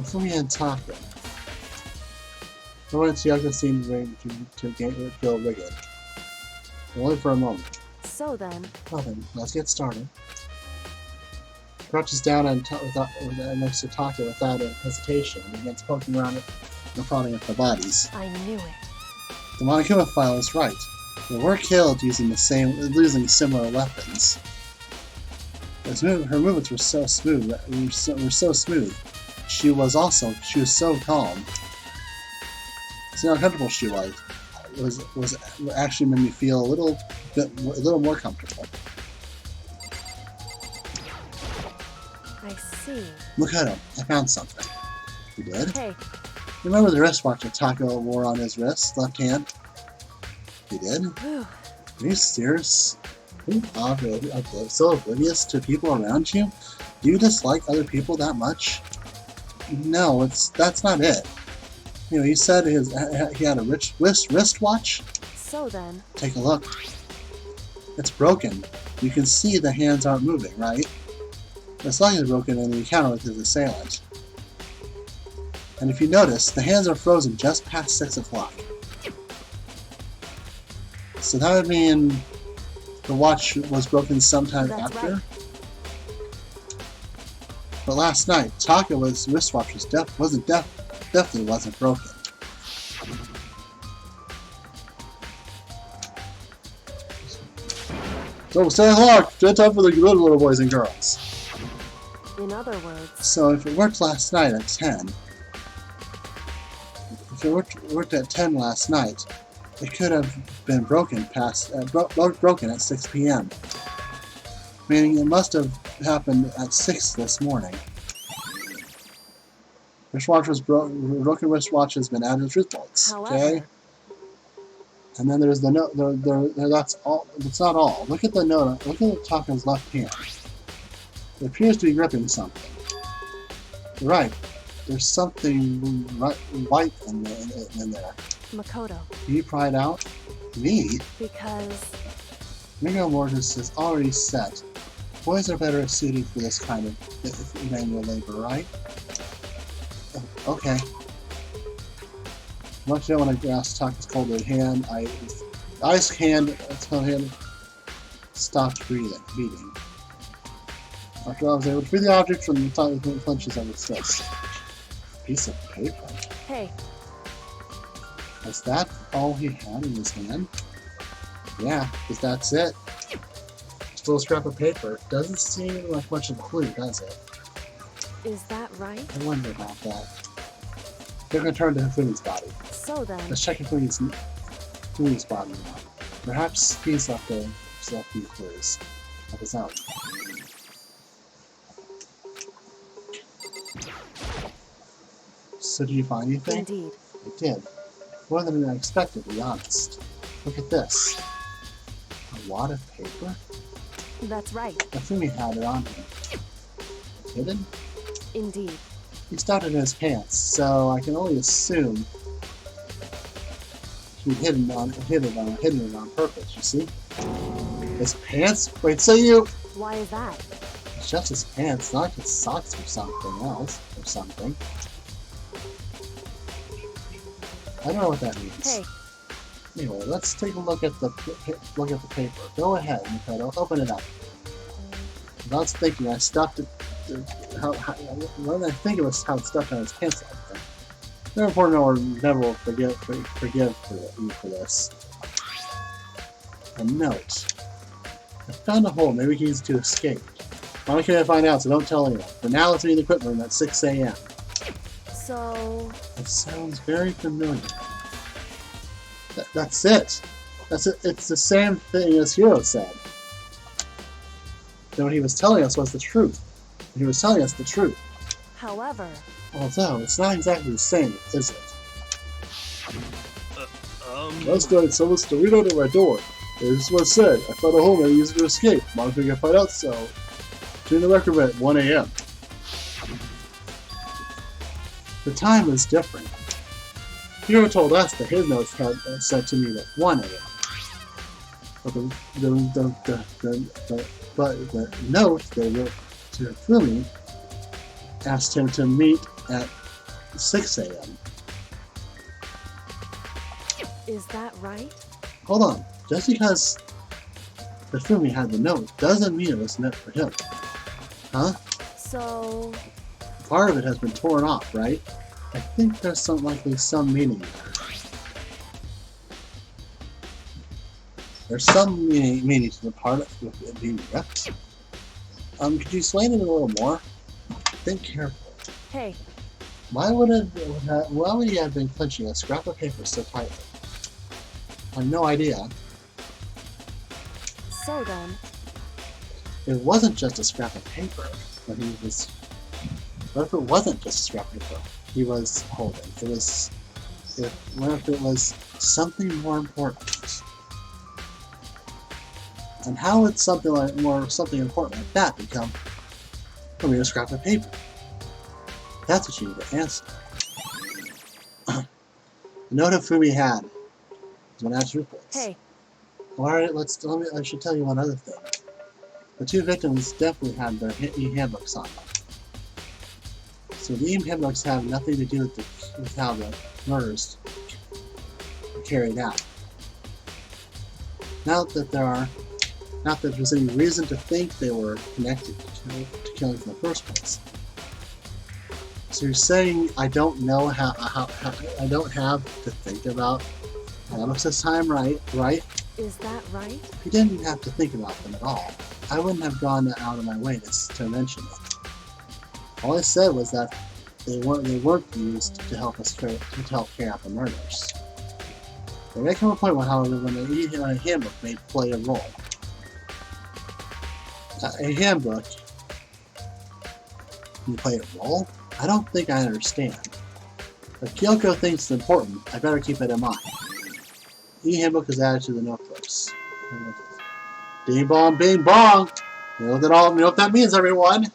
Fumi and Taka. I wanted Yaka seemed ready to feel rigid. Only for a moment. So then. Well then, let's get started. Crouches down and next to Taka without a hesitation and begins poking around it and prodding at the bodies. I knew it. The Monokuma file is right. They were killed using similar weapons. Her movements were so smooth. She was so calm. See how comfortable she was actually made me feel a little more comfortable. I see. Makoto, I found something. You did? Hey. Remember the wristwatch that Taka wore on his wrist, left hand? You did? Whew. Are you serious? Are you so oblivious to people around you? Do you dislike other people that much? No, that's not it. You know, he said he had a wristwatch. So then. Take a look. It's broken. You can see the hands aren't moving, right? It's likely broken in the encounter with his assailant. And if you notice, the hands are frozen just past 6 o'clock. So that would mean the watch was broken sometime That's after? Right. But last night, Taka's wristwatch definitely wasn't broken. So stay locked! Good time for the good little boys and girls. In other words. So if it worked last night at 10, if it worked at 10 last night, it could have been broken at 6 p.m. Meaning it must have happened at 6 this morning. Broken wristwatch has been added as results. Okay? And then there's the note. That's all. That's not all. Look at the note. Look at Taka's left hand. It appears to be gripping something. You're right. There's something white in there. Makoto. You pried out? Me? Because... Rigor mortis is already set. Boys are better suited for this kind of manual labor, right? Okay. Much I want to grasp Taka's cold hand. Ice hand stopped beating. After I was able to free the object from the clenches of its fist. Piece of paper. Hey. Was that all he had in his hand? Yeah, because that's it. Just a little scrap of paper. Doesn't seem like much of a clue, does it? Is that right? I wonder about that. They're going to turn to Hifumi's body. So then... Let's check Hifumi's body now. Perhaps he's left a few clues of his own. So did you find anything? Indeed. I did. More than I expected, to be honest. Look at this. A wad of paper? That's right. Fumi had it on him. Hidden? Indeed. He stuffed it in his pants, so I can only assume he hidden it on purpose, you see? His pants? Wait, so you... Why is that? It's just his pants, not his socks or something else, or something. I don't know what that means. Hey. Anyway, let's take a look at the paper. Go ahead, Mikado, open it up. Without thinking, I stuffed it. When I think it was how it stuffed on his pants. Therefore, no one never will forgive you for this. A note. I found a hole. Maybe we can use it to escape. How can I find out? So don't tell anyone. For now, let's be in the equipment room at 6 a.m. So... It sounds very familiar. That's it. That's it. It's the same thing as Hiro said. Then what he was telling us was the truth. He was telling us the truth. However... Although, it's not exactly the same, is it? Last night, someone started out at my door. This is what it said. I found a hole and I used it to escape. Mom think I find out, so... Tune the record at 1 a.m. The time was different. Hiro told us that his notes had said to me at 1 a.m. But the note they wrote to Fumi asked him to meet at 6 a.m. Is that right? Hold on. Just because the Fumi had the note doesn't mean it was meant for him. Huh? So... Part of it has been torn off, right? I think there's likely some meaning there. There's some meaning to the part of it being ripped. Could you explain it a little more? Think carefully. Hey. Why would he have been clenching a scrap of paper so tightly? I have no idea. So then... It wasn't just a scrap of paper, but he was... What if it wasn't just a scrap of paper he was holding? What if it was something more important? And how would something important like that become a mere scrap of paper? That's what you need to answer. The note that Fumi had is one of truthfuls. Hey. Alright, I should tell you one other thing. The two victims definitely had their e-handbooks on them. So the e-handbooks have nothing to do with how the murders were carried out. Not that there's any reason to think they were connected to killings in the first place. So you're saying I don't know how I don't have to think about handbooks this time, right? Is that right? I didn't have to think about them at all. I wouldn't have gone out of my way to mention it. All I said was that they weren't used to help carry out the murders. There may come a point when, however, when a handbook may play a role. A handbook can play a role? I don't think I understand. If Kyoko thinks it's important, I better keep it in mind. E-handbook is added to the notebooks. Ding bong, bing bong! You know what that means, everyone?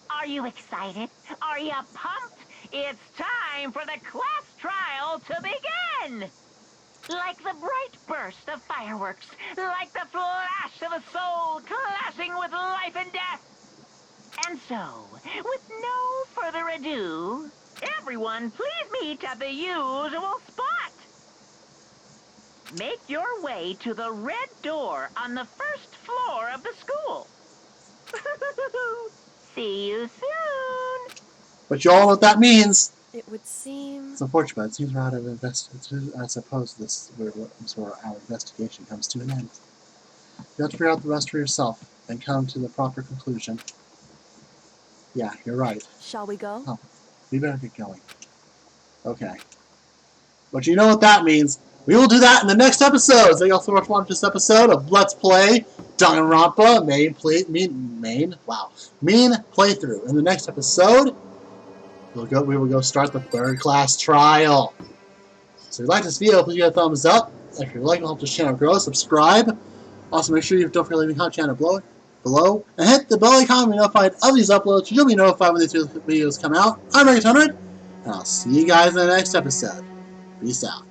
Are you excited? Are you pumped? It's time for the class trial to begin! Like the bright burst of fireworks, like the flash of a soul clashing with life and death. And so, with no further ado, everyone please meet at the usual spot. Make your way to the red door on the first floor of the school. See you soon. But you all know what that means. It would seem... It's unfortunate, but it seems we're out of investigation. I suppose this is where our investigation comes to an end. You have to figure out the rest for yourself and come to the proper conclusion. Yeah, you're right. Shall we go? Oh, we better get going. Okay. But you know what that means. We will do that in the next episode. Thank you all so much for watching this episode of Let's Play Danganronpa Mean Playthrough. In the next episode, we will go start the third class trial. So if you like this video, please give it a thumbs up. If you like it, help this channel grow, subscribe. Also, make sure you don't forget to leave a comment channel below, and hit the bell icon to be notified of these uploads. You'll be notified when these videos come out. I'm Rick100, and I'll see you guys in the next episode. Peace out.